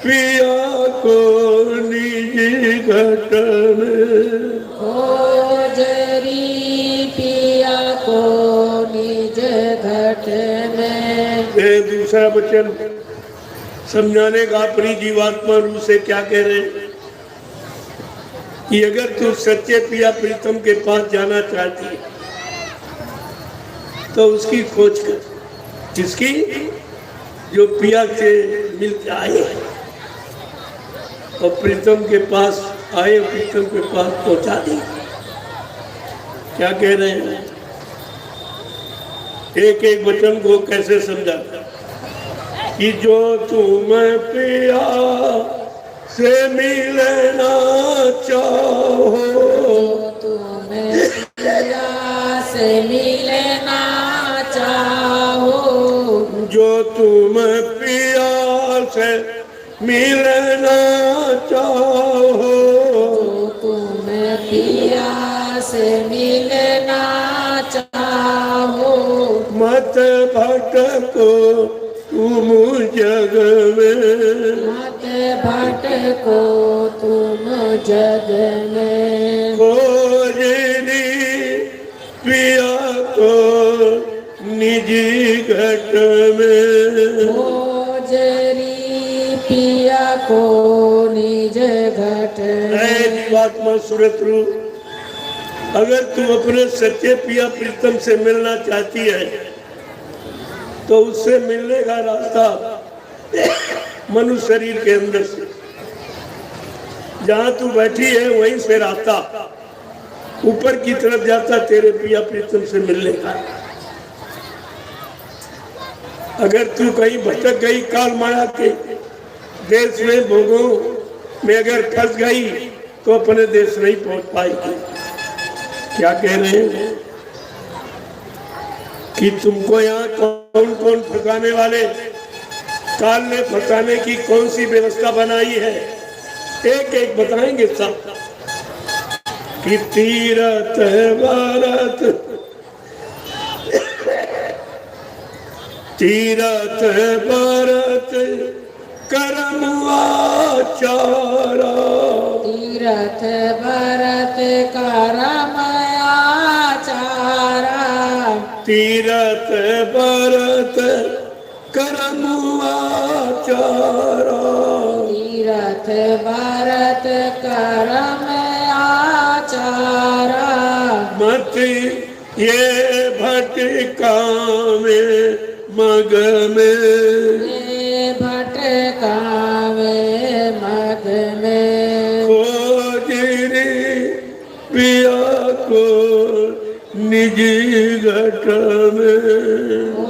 पिया को निजी घट में, पिया को निज घट में। ये दूसरा वचन समझाने का अपनी जीवात्मा रूप से क्या कह रहे हैं कि अगर तू सच्चे पिया प्रीतम के पास जाना चाहती है तो उसकी खोज कर, जिसकी जो पिया से मिलकर आए और प्रीतम के पास आए, प्रीतम के पास पहुंचा दी। क्या कह रहे हैं, एक एक वचन को कैसे समझाता कि जो तुम पिया से मिलना चाहो, तुम पिया से मिलना चाहो, जो तुम पिया से मिलना चाहो, तुम पिया से मिलना चाहो, मत भटको तुम जग में, मत भटको तुम जग में, खोजनी पिया को निजी घट में, खोजरी पिया को निज घट में। जीवात्मा सूरत रूप, अगर तू अपने सच्चे पिया प्रीतम से मिलना चाहती है तो उससे मिलने का रास्ता मनुष्य शरीर के अंदर से, जहां तू बैठी है वहीं से रास्ता ऊपर की तरफ जाता तेरे पिया प्रीतम से मिलने का। अगर तू कहीं भटक गई, काल माया के देश में भोगों में अगर फंस गई तो अपने देश नहीं पहुंच पाएगी। क्या कह रहे हैं कि तुमको यहाँ कौन कौन फंसाने वाले, काल ने फंसाने की कौन सी व्यवस्था बनाई है, एक एक बताएंगे सब कि तीरथ भारत तीरथ भरत करम आचारा, तीरथ भरत करम आचारा, तीरथ भरत करम आचारा, तीरथ भरत करम आचारा, मत ये भटका में मग में, ये भटकावे मग में, खोज रे पिया को निज घट में,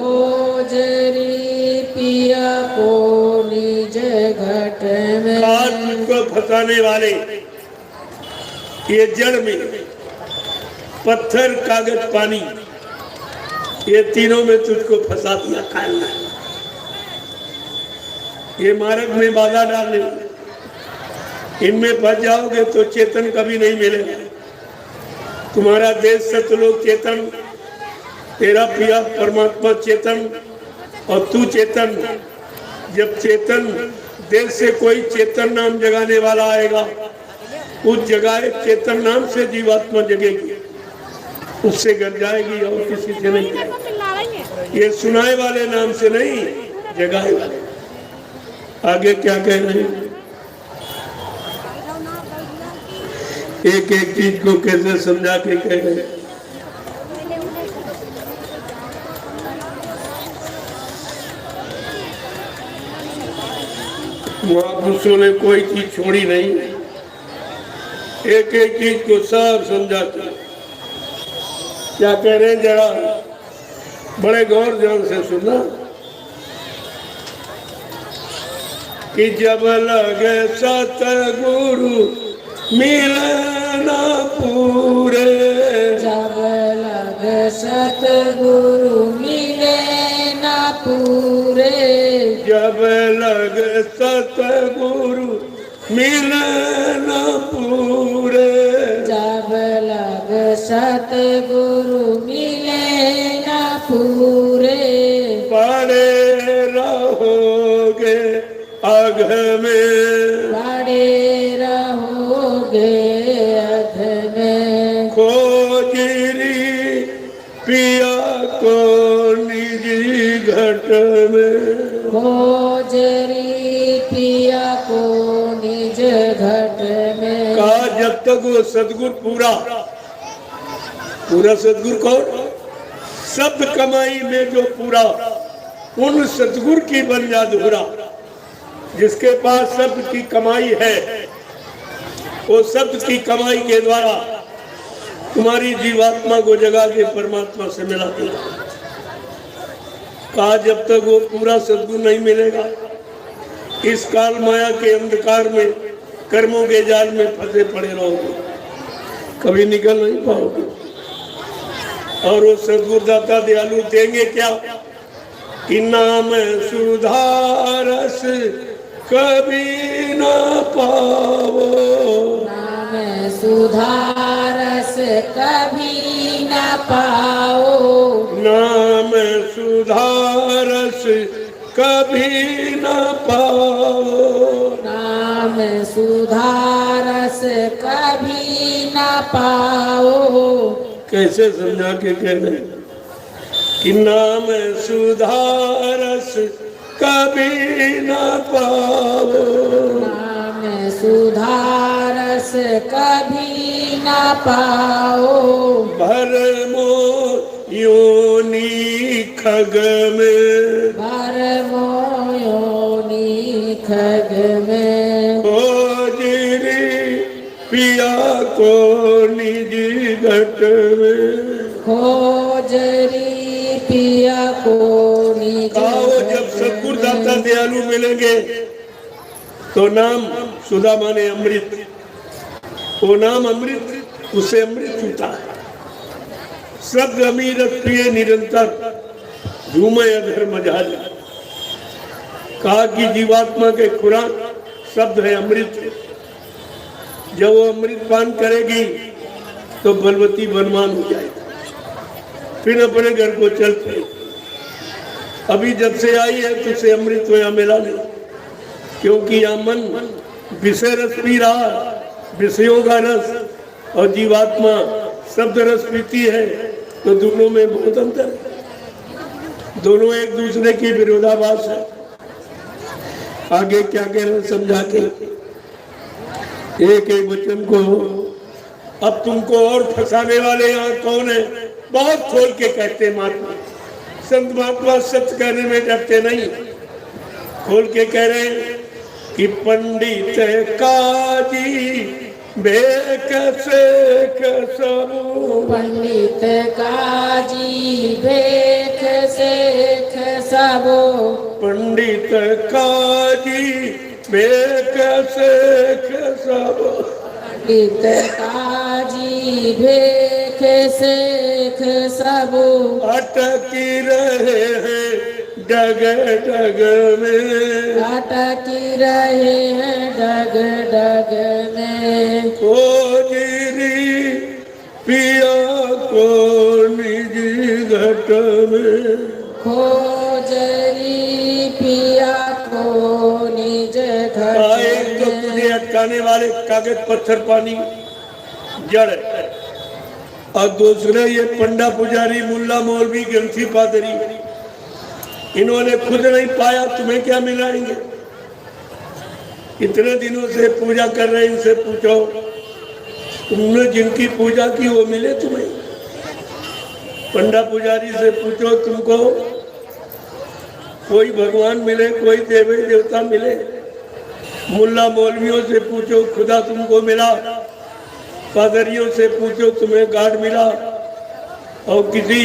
ओजरी पिया को निज घट में। काल तुझको फंसाने वाले ये जड़ में पत्थर कागज पानी ये तीनों में तुझको फंसा दिया काल ने। ये मार्ग में बाधा डालने, इनमें फंस जाओगे तो चेतन कभी नहीं मिलेगा। तुम्हारा देश सतलोक चेतन, तेरा पिया परमात्मा चेतन और तू चेतन। जब चेतन देश से कोई चेतन नाम जगाने वाला आएगा, उस जगाए चेतन नाम से जीवात्मा जगेगी, उससे गर जाएगी और किसी से नहीं। ये सुनाए वाले नाम से नहीं, जगाए वाले। आगे क्या कह रहे हैं? एक एक चीज को कैसे समझा के कह रहे हैं। महापुरुषों ने कोई चीज छोड़ी नहीं, एक एक चीज को सब समझाते। क्या कह रहे हैं जरा बड़े गौर ध्यान से सुनना कि जब लगे सतगुरु मिलना पूरे, जब लग सतगुरु मिले न पूरे, जब लग सतगुरु मिलना पूरे, जब लग सतगुरु मिले न पूरे, पड़े रहोगे अघ में, पड़े रहोगे अध में, खोजरी पिया को निजी घट में, खोजरी पिया को निज घट में। कहा जब तक वो सदगुरु पूरा सदगुरु कौन? शब्द कमाई में जो पूरा, उन सदगुरु की बन जा धुरा। जिसके पास शब्द की कमाई है, वो शब्द की कमाई के द्वारा तुम्हारी जीवात्मा को जगा के परमात्मा से मिला देगा। कहा जब तक वो पूरा सदगुरु नहीं मिलेगा, इस काल माया के अंधकार में कर्मों के जाल में फंसे पड़े रहोगे, कभी निकल नहीं पाओगे। और वो सदगुरु दाता दयालु देंगे क्या कि नाम सुधारस कभी न पाओ, नाम सुधारस कभी न पाओ, नाम सुधारस कभी न पाओ, नाम सुधारस कभी न पाओ। कैसे समझा के कह रहे कि नाम सुधारस कभी न पाओ, नाम सुधारस कभी न पाओ, भरमो योनि खग में, भरमो योनि खग में, खोजरी पिया को निजी घट में, खोजरी पिया को निज आओ जब सदगुरु दाता दयालु मिलेंगे तो नाम सुधा माने अमृत, वो नाम अमृत, उसे अमृत छूता है। शब्द अमीरत प्रिय निरंतर झूमे अधर मजाल। कहा कि जीवात्मा के खुराक शब्द है अमृत। जब वो अमृत पान करेगी तो बलवती बनवान हो जाएगी, फिर अपने घर को चल पड़ेगी। अभी जब से आई है तुझसे अमृत यहाँ मिला नहीं, क्योंकि यहाँ मन विषय रस पी रहा, विषयों का रस, और जीवात्मा शब्द रस पीती है। तो दोनों में बहुत अंतर है, दोनों एक दूसरे की विरोधाभास है। आगे क्या कह रहे हैं समझा के एक एक वचन को। अब तुमको और फंसाने वाले यहाँ कौन है? बहुत खोल के कहते हैं महात्मा, संत महात्मा सत्य कहने में डरते नहीं, खोल के कह रहे हैं कि पंडित काजी भेख सेख सबो, पंडित काजी भेख सेख सबो, पंडित काजी भेख सेख सबो, पंडित काजी भेख सेख सबो, अटकी रहे हैं डग डग में, अटकी रहे हैं डग डग में, खोजरी पिया को निजी घट में, खोजरी पिया को निज घर एक तो तुझे अटकाने वाले कागज पत्थर पानी जड़ है, और दूसरे ये पंडा पुजारी मुल्ला मौलवी ग्रंथी पादरी, इन्होंने खुद नहीं पाया, तुम्हें क्या मिलाएंगे? इतने दिनों से पूजा कर रहे, इनसे पूछो तुमने जिनकी पूजा की वो मिले तुम्हें? पंडा पुजारी से पूछो तुमको कोई भगवान मिले, कोई देवी देवता मिले? मुल्ला मौलवियों से पूछो खुदा तुमको मिला? पादरियों से पूछो तुम्हें गाड मिला? और किसी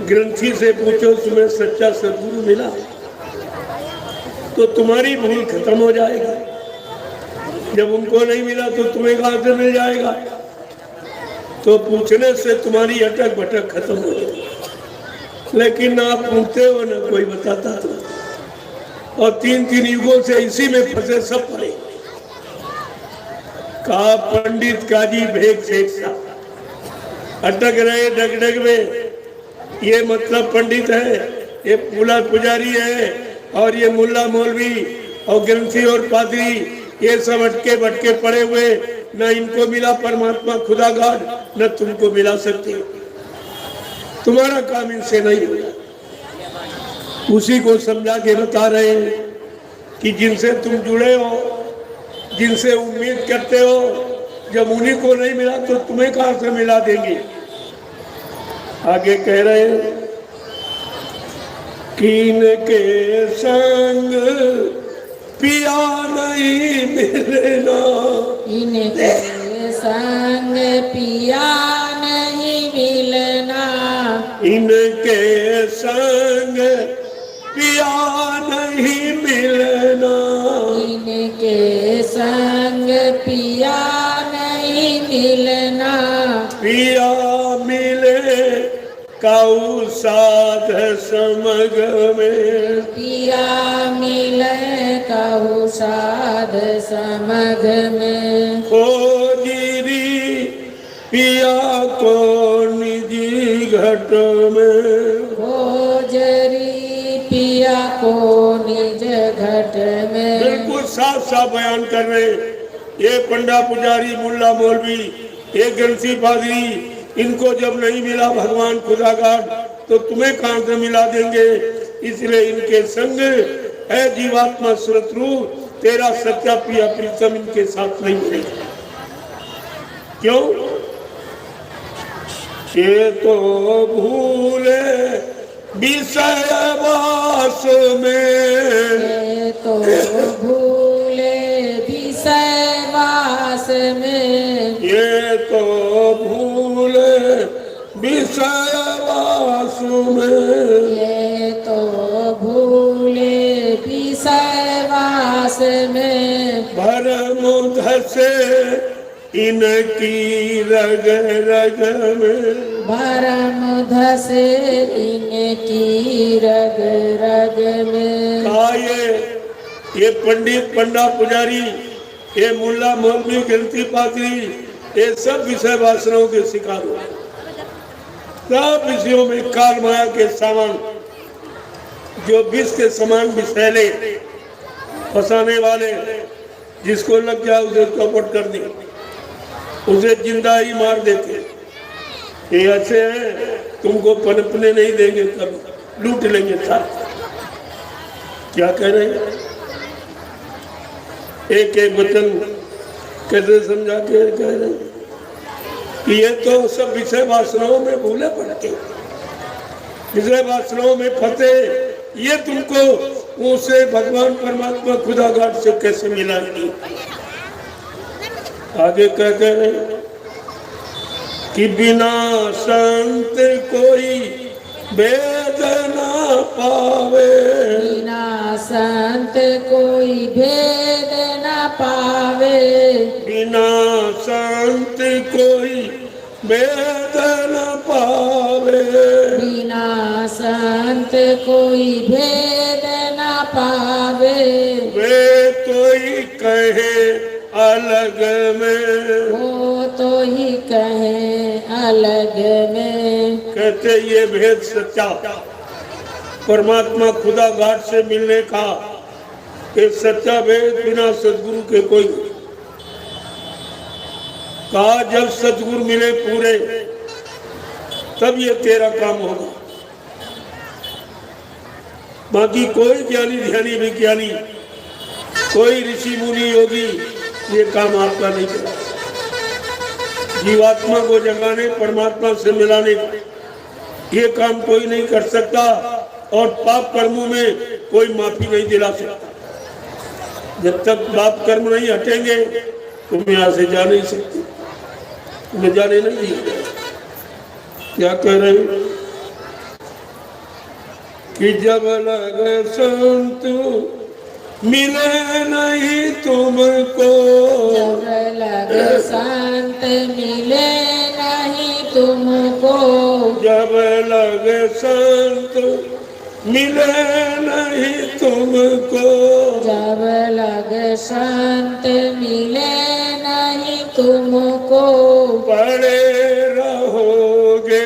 ग्रंथी से पूछो तुम्हें सच्चा सद्गुरु मिला? तो तुम्हारी भूल खत्म हो जाएगी। जब उनको नहीं मिला तो तुम्हें कहां से मिल जाएगा? तो पूछने से तुम्हारी अटक भटक खत्म हो जाएगी। लेकिन ना आप पूछते हो ना कोई बताता तो, और 3-3 युगों से इसी में फंसे सब पड़े। कहा पंडित काजी भेख सेठ सा, अटक रहे डग डग में। ये मतलब पंडित है, ये पूला पुजारी है, और ये मुल्ला मौलवी और ग्रंथी और पादरी, ये सब अटके भटके पड़े हुए, न इनको मिला परमात्मा खुदा गाड, न तुमको मिला सकती। तुम्हारा काम इनसे नहीं होगा। उसी को समझा के बता रहे हैं कि जिनसे तुम जुड़े हो, जिनसे उम्मीद करते हो, जब उन्हीं को नहीं मिला तो तुम्हें कहां से मिला देंगे? आगे कह रहे हैं कीन के संग पिया नहीं मिलना, इनके संग पिया नहीं मिलना, इनके संग पिया नहीं मिलना, इनके संग पिया नहीं मिलना, पिया मिले काऊ साध समग में, पिया मिले कहु साध समग में, खोजिरी पिया को निजी घट में, खोजरी पिया को निज घट में। बिल्कुल साफ साफ बयान कर रहे। ये पंडा पुजारी मुल्ला मौलवी, ये ग्रंथी पादरी, इनको जब नहीं मिला भगवान खुदा गाड तो तुम्हें कहां से मिला देंगे? इसलिए इनके संग है जीवात्मा सुरतरू, तेरा सच्चा पिया प्रीतम इनके साथ नहीं मिलेगा। क्यों? ये तो भूले विषय वास में, ये तो भूले विषय वास में, ये तो भूले विषय वास में, ये तो भूले विषय वास में, भरम धसे इनकी रग रग में, भरम धसे इनकी रग रग में। कहा ये पंडित पंडा पुजारी, ये मुल्ला मौलवी ग्रंथी पादरी, ये सब विषय वासनाओं के शिकार हो, सब विषयों में काल माया के सामान जो विष के समान विषैले फंसाने वाले, जिसको लग जाए उसे चौपट कर दी, उसे जिंदा ही मार देते। ये ऐसे हैं, तुमको पनपने नहीं देंगे, कभी लूट लेंगे साथ। क्या कह रहे हैं? एक एक वचन कैसे समझा के कह रहे हैं कि ये तो सब विषय वासनाओं में भूले पड़ते, विषय वासनाओं में फंसे। ये तुमको उसे भगवान परमात्मा खुदा घाट से कैसे मिलाएंगी? आगे क्या कह रहे हैं कि बिना संत कोई भेद ना पावे, बिना संत कोई भेद न पावे, बिना संत कोई भेद न पावे, बिना संत कोई भेद न पावे। वे तो ही कहे अलग में, वो तो ही कहे अलग में। कहते ये भेद सच्चा परमात्मा खुदा घाट से मिलने का एक सच्चा भेद बिना सदगुरु के कोई। कहा जब सदगुरु मिले पूरे तब ये तेरा काम होगा। बाकी कोई ज्ञानी ध्यानी विज्ञानी, कोई ऋषि मुनि योगी ये काम आपका नहीं करेगा। जीवात्मा को जगाने, परमात्मा से मिलाने ये काम कोई नहीं कर सकता, और पाप कर्मों में कोई माफी नहीं दिला सकता। जब तक पाप कर्म नहीं हटेंगे तुम यहाँ से जा नहीं सकते, तुम्हें जाने नहीं दिए। क्या कह रहे हैं कि जब लगे संत मिले नहीं तुमको, जब लग संत मिले नहीं तुमको, जब लगे संत मिले नहीं तुमको, जब लग संत मिले नहीं तुमको, पड़े रहोगे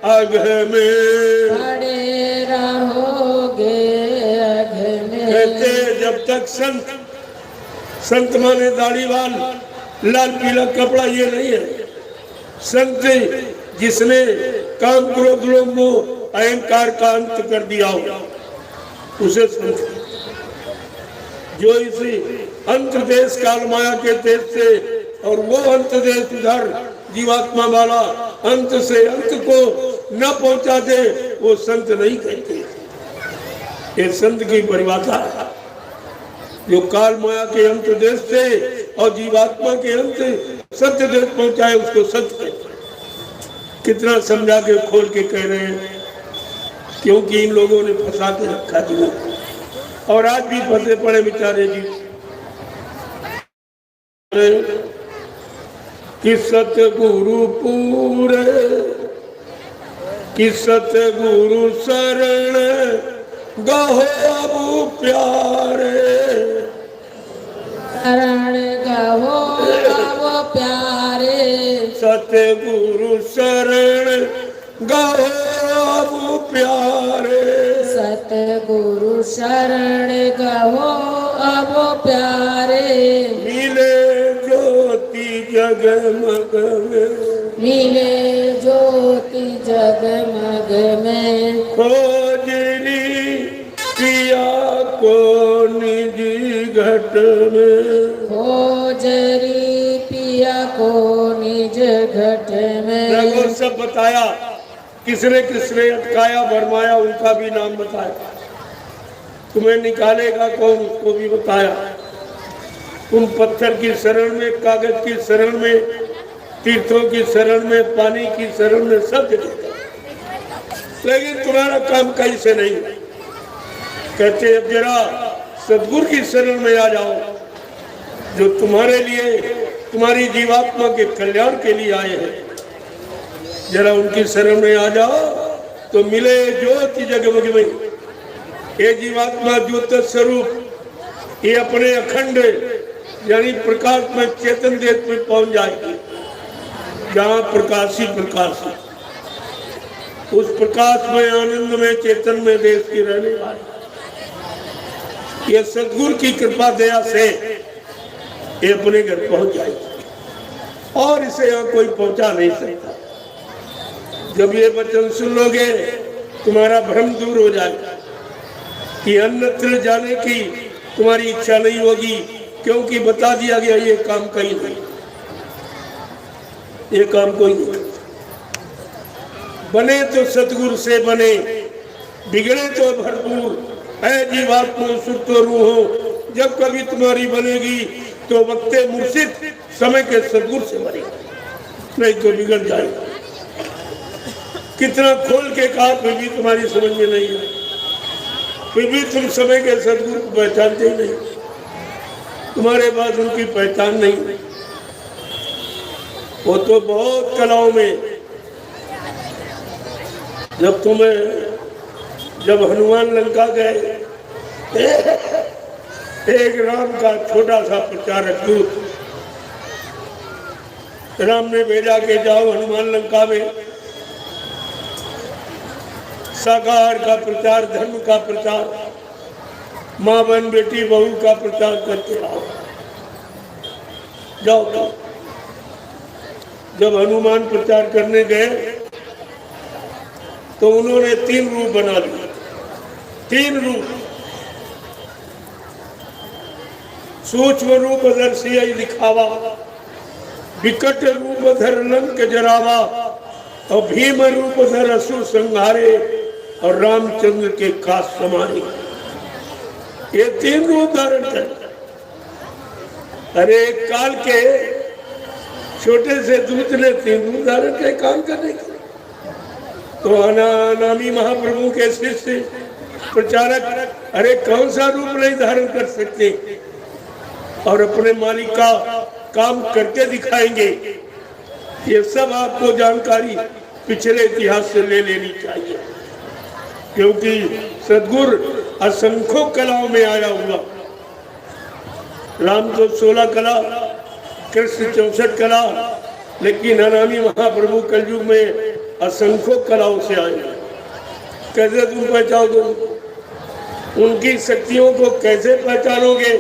अघ में, पड़े रहोगे अघ में। कहते जब तक संत, संत माने दाढ़ीवाल, लाल पीला कपड़ा ये नहीं है। संत जिसने काम क्रोध लोभ मोह अहंकार का अंत कर दिया हो उसे संत। जो इसी अंत देश काल माया के देश से, और वो अंत देश उधर जीवात्मा वाला अंत से अंत को न पहुंचा दे, वो संत नहीं कहते। ये संत की परिभाषा है। जो काल माया के अंत देश से और जीवात्मा के अंत सत्य देश पहुंचाए उसको सत्य कहते। कितना समझा के खोल के कह रहे हैं, क्योंकि इन लोगों ने फंसा के रखा जीवन, और आज भी फंसे पड़े बेचारे जी। कि सतगुरु पूरे, कि सतगुरु शरण गहो अब प्यारे, शरण गहो अब प्यारे, सतगुरु शरण गहो अब प्यारे, सतगुरु शरण गहो अब प्यारे। मिले ज्योति जगमग में, मिले ज्योति जगमग में, खोजनी पिया को निजी घट में, खोजरी पिया को निज घट में। रघु सब बताया, किसने किसने अटकाया भरमाया उनका भी नाम बताया। तुम्हें निकालेगा कौन उसको भी बताया। तुम पत्थर की शरण में, कागज की शरण में, तीर्थों की शरण में, पानी की शरण में, सब जगह, लेकिन तुम्हारा काम कहीं से नहीं। कहते अब जरा सदगुरु की शरण में आ जाओ, जो तुम्हारे लिए, तुम्हारी जीवात्मा के कल्याण के लिए आए हैं। जरा उनकी शरण में आ जाओ तो मिले ज्योति जगमग में। ये जीवात्मा ज्योत स्वरूप ये अपने अखंड यानी प्रकाश में चेतन देश में पहुंच जाएगी, जहाँ प्रकाश ही प्रकाश है। उस प्रकाश में, आनंद में, चेतन में देश की रहने वाली, ये सदगुरु की कृपा दया से ये अपने घर पहुंच जाएगी और इसे यहाँ कोई पहुंचा नहीं सकता। जब ये वचन सुन लोगे तुम्हारा भ्रम दूर हो जाएगा कि अन्यत्र जाने की तुम्हारी इच्छा नहीं होगी, क्योंकि बता दिया गया ये काम कहीं नहीं, ये काम कोई नहीं। बने तो सतगुरु से बने, बिगड़े तो भरपूर है जीवात्मा सुर तो रूह। जब कभी तुम्हारी बनेगी तो वक्ते मुर्शिद समय के सतगुरु से बनेगी, नहीं तो बिगड़ जाएगा। कितना खोल के कहा फिर भी तुम्हारी समझ में नहीं है, फिर भी तुम समय के सतगुरु को पहचानते ही नहीं, तुम्हारे पास उनकी पहचान नहीं। वो तो बहुत कलाओं में, जब हनुमान लंका गए, एक राम का छोटा सा प्रचारक दूत राम ने भेजा के जाओ हनुमान लंका में साकार का प्रचार, धर्म का प्रचार, माँ बहन बेटी बहू का प्रचार करके आओ, जाओ। जब हनुमान प्रचार करने गए तो उन्होंने 3 रूप बना लिए, 3 रूप। सूक्ष्म रूप धर सियहि दिखावा, विकट रूप धर लंक जरावा, और भीम रूप धर असुर संहारे, और रामचंद्र के काज समारे। ये 3 रूप धारण कर। अरे काल के छोटे से दूत ने 3 रूप धारण के काम करने के, तो अनामी महाप्रभु के शिष्य प्रचारक अरे कौन सा रूप नहीं धारण कर सकते और अपने मालिक का काम करके दिखाएंगे। ये सब आपको जानकारी पिछले इतिहास से ले लेनी चाहिए, क्योंकि सदगुरु असंख्यों कलाओं में आया हुआ। राम तो 16 कला, कृष्ण 64 कला, लेकिन अनामी महाप्रभु कलयुग में असंख्यों कलाओं से आए। कैसे तुम पहचानोगे उनकी शक्तियों को, कैसे पहचानोगे?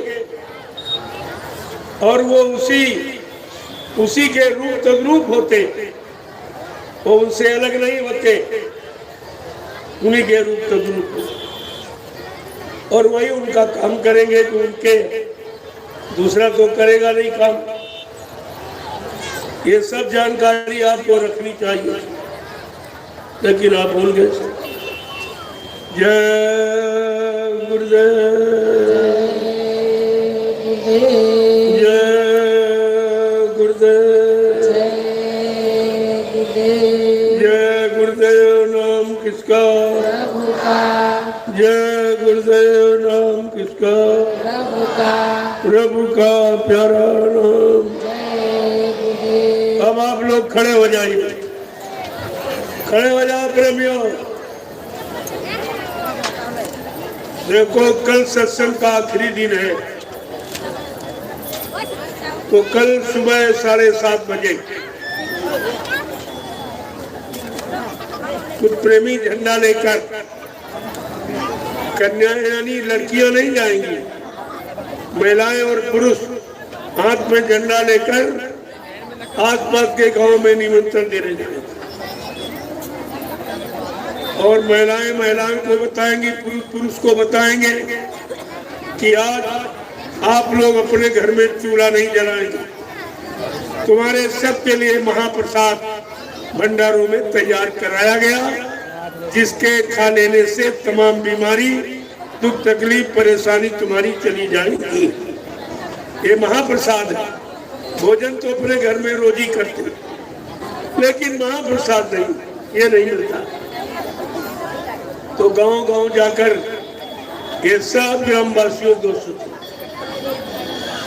और वो उसी के रूप तद्रूप होते, वो उनसे अलग नहीं होते, उन्हीं के रूप तद्रूप, और वही उनका काम करेंगे जो उनके, दूसरा तो करेगा नहीं काम। ये सब जानकारी आपको रखनी चाहिए, लेकिन आप भूल गए। जय गुरुदेव, जय गुरुदेव, जय गुरुदेव। नाम किसका? प्रभु का। जय गुरुदेव। नाम किसका? प्रभु का। प्रभु का प्यारा नाम। अब आप लोग खड़े हो जाइए, खड़े हो जाओ प्रेमियों। देखो कल सत्संग का आखिरी दिन है, तो कल सुबह 7:30 बजे कुछ प्रेमी झंडा लेकर, कन्याएं यानी लड़कियां नहीं जाएंगी, महिलाएं और पुरुष हाथ में झंडा लेकर आसपास के गांव में निमंत्रण देने जाएंगे। और महिलाएं को बताएंगी, पुरुष को बताएंगे कि आज आप लोग अपने घर में चूल्हा नहीं जलाएंगे, तुम्हारे सबके लिए महाप्रसाद भंडारों में तैयार कराया गया, जिसके खा लेने से तमाम बीमारी, दुख, तकलीफ, परेशानी तुम्हारी चली जाएगी। ये महाप्रसाद है। भोजन तो अपने घर में रोज ही करते, लेकिन महाप्रसाद नहीं, ये नहीं मिलता। तो गांव-गांव जाकर ये सब ग्रामवासियों को सुनो,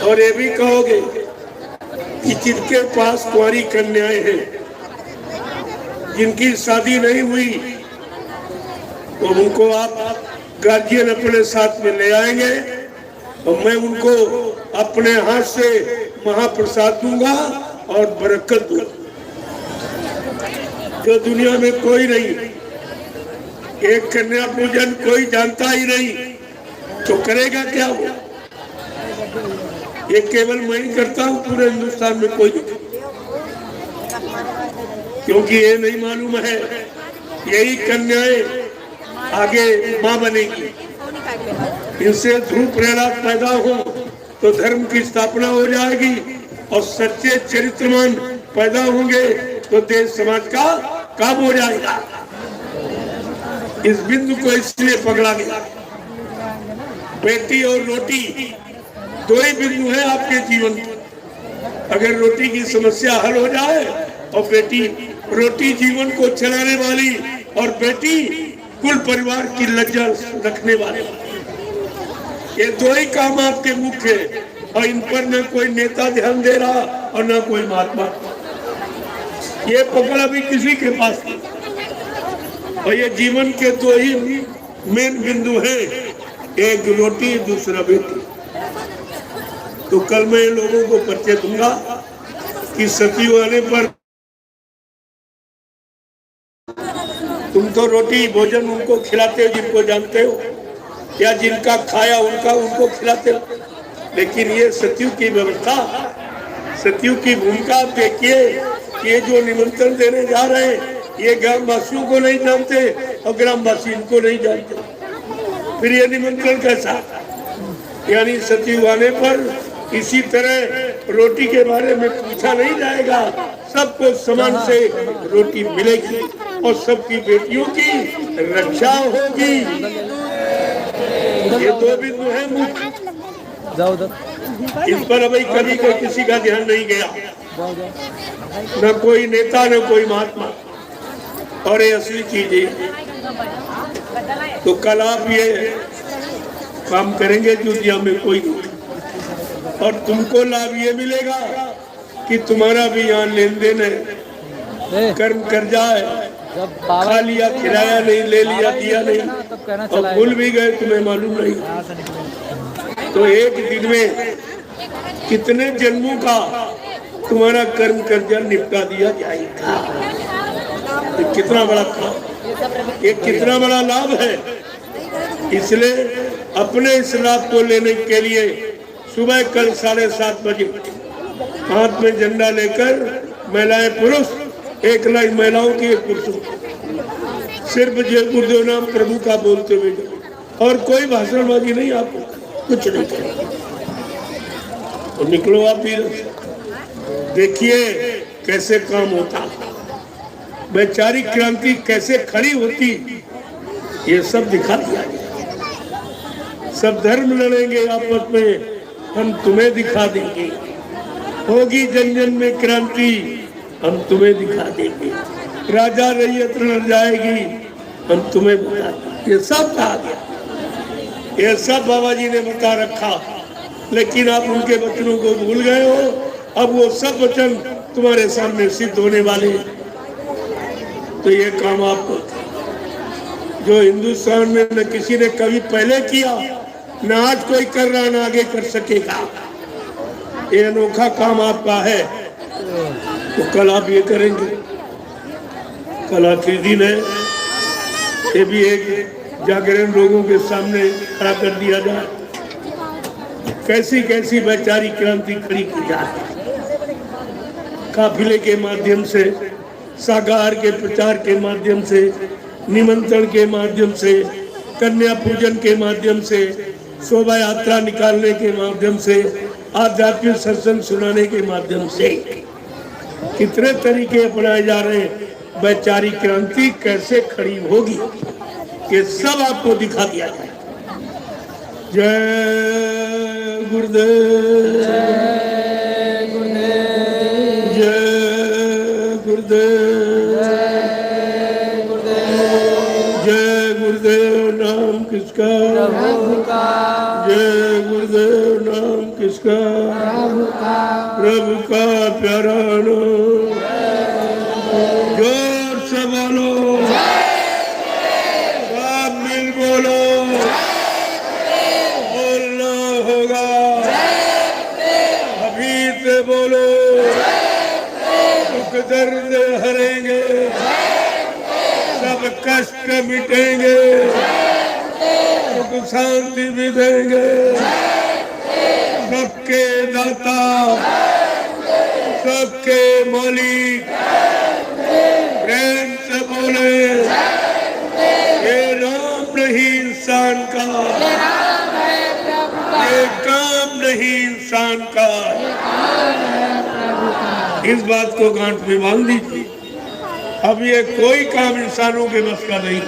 और ये भी कहोगे कि जिनके पास कुंवारी कन्याएं हैं, जिनकी शादी नहीं हुई, तो उनको आप गार्जियन अपने साथ में ले आएंगे, और मैं उनको अपने हाथ से महाप्रसाद दूंगा और बरकत दूंगा, जो दुनिया में कोई नहीं। एक कन्या पूजन कोई जानता ही नहीं तो करेगा क्या वो? ये केवल मैं ही करता हूँ, पूरे हिंदुस्तान में कोई नहीं, क्योंकि ये नहीं मालूम है यही कन्याएं आगे माँ बनेगी। इनसे ध्रुव प्रहलाद पैदा हो तो धर्म की स्थापना हो जाएगी, और सच्चे चरित्रवान पैदा होंगे तो देश समाज का काम हो जाएगा। इस बिंदु को इसलिए पकड़ा गया। बेटी और रोटी दो ही बिंदु है आपके जीवन के। अगर रोटी की समस्या हल हो जाए और बेटी रोटी जीवन को चलाने वाली और बेटी कुल परिवार की लज्जा रखने वाले, ये दो ही काम आपके मुख्य है, और इन पर न कोई नेता ध्यान दे रहा और न कोई महात्मा। ये पकड़ अभी किसी के पास नहीं, और ये जीवन के दो ही मेन बिंदु हैं, एक रोटी दूसरा बेटी। तो कल मैं लोगों को परिचय दूंगा कि सती आने पर तुम तो रोटी भोजन उनको खिलाते हो जिनको जानते हो, या जिनका खाया उनका उनको खिलाते हो, लेकिन ये सत्युग की व्यवस्था, सत्युग की भूमिका आप देखिए। ये जो निमंत्रण देने जा रहे हैं ये ग्रामवासियों को नहीं जानते और ग्रामवासी इनको नहीं जानते, फिर ये निमंत्रण कैसा? यानी सत्युग आने पर इसी तरह रोटी के बारे में पूछा नहीं जाएगा, सबको समान से रोटी मिलेगी और सबकी बेटियों की रक्षा होगी। ये दो बिंदु है मुख्य। जाओ उधर। इस पर अभी कभी कोई किसी का ध्यान नहीं गया, न कोई नेता न कोई महात्मा, और ये असली चीज है। तो कल आप ये काम करेंगे दुनिया में कोई नहीं, और तुमको लाभ ये मिलेगा कि तुम्हारा भी यहाँ लेन देन है, कर्म कर जाए, खा लिया खिलाया नहीं, ले लिया दिया नहीं, और भूल भी गए तुम्हें मालूम नहीं। तो एक दिन में कितने जन्मों का तुम्हारा कर्म कर्जा निपटा दिया जाएगा। तो कितना बड़ा काम, ये कितना बड़ा लाभ है। इसलिए अपने इस लाभ को लेने के लिए सुबह कल 7:30 बजे हाथ में झंडा लेकर महिलाएं पुरुष, एक लाइन महिलाओं की एक पुरुषों, सिर्फ जय गुरुदेव नाम प्रभु का बोलते हुए, और कोई भाषणबाजी नहीं, आपको कुछ नहीं करेगा। तो निकलो आप भी, देखिए कैसे काम होता, वैचारिक क्रांति कैसे खड़ी होती, ये सब दिखा दिया गया। सब धर्म लड़ेंगे आपस में, हम तुम्हें दिखा देंगे। होगी जन जन में क्रांति, हम तुम्हें दिखा देंगे। राजा रैयत लड़ जाएगी, हम तुम्हें बता देंगे। ये सब कहा गया, ये सब बाबा जी ने बता रखा, लेकिन आप उनके वचनों को भूल गए हो। अब वो सब वचन तुम्हारे सामने सिद्ध होने वाले। तो ये काम आपको, जो हिंदुस्तान में न किसी ने कभी पहले किया, न आज कोई कर रहा, न आगे कर सकेगा, ये अनोखा काम आपका है। तो कल आप ये करेंगे। कल आखिरी दिन है, ये भी एक जागरण लोगों के सामने खड़ा कर दिया जाए, कैसी कैसी वैचारिक क्रांति खड़ी की जाए। काफिले के माध्यम से, सागार के प्रचार के माध्यम से, निमंत्रण के माध्यम से, कन्या पूजन के माध्यम से, शोभा यात्रा निकालने के माध्यम से, आध्यात्मिक सत्संग सुनाने के माध्यम से, कितने तरीके अपनाए जा रहे हैं। वैचारिक क्रांति कैसे खड़ी होगी, ये सब आपको दिखा दिया जाए। जय गुरुदेव, जय गुरुदेव, जय गुरुदेव। नाम किसका? जय गुरुदेव। नाम किसका? प्रभु का प्यारा नाम। जोर से बोलो, सब मिल बोलो, बोलना होगा, अभी से बोलो, दुख दर्द हरेंगे, सब कष्ट मिटेंगे, सुख शांति भी देंगे। सबके दाता, सबके मालिक, प्रेम से बोले ये राम नहीं इंसान का, ये काम नहीं इंसान का। इस बात को गांठ में बांध दीजिए। अब ये कोई काम इंसानों के बस का नहीं।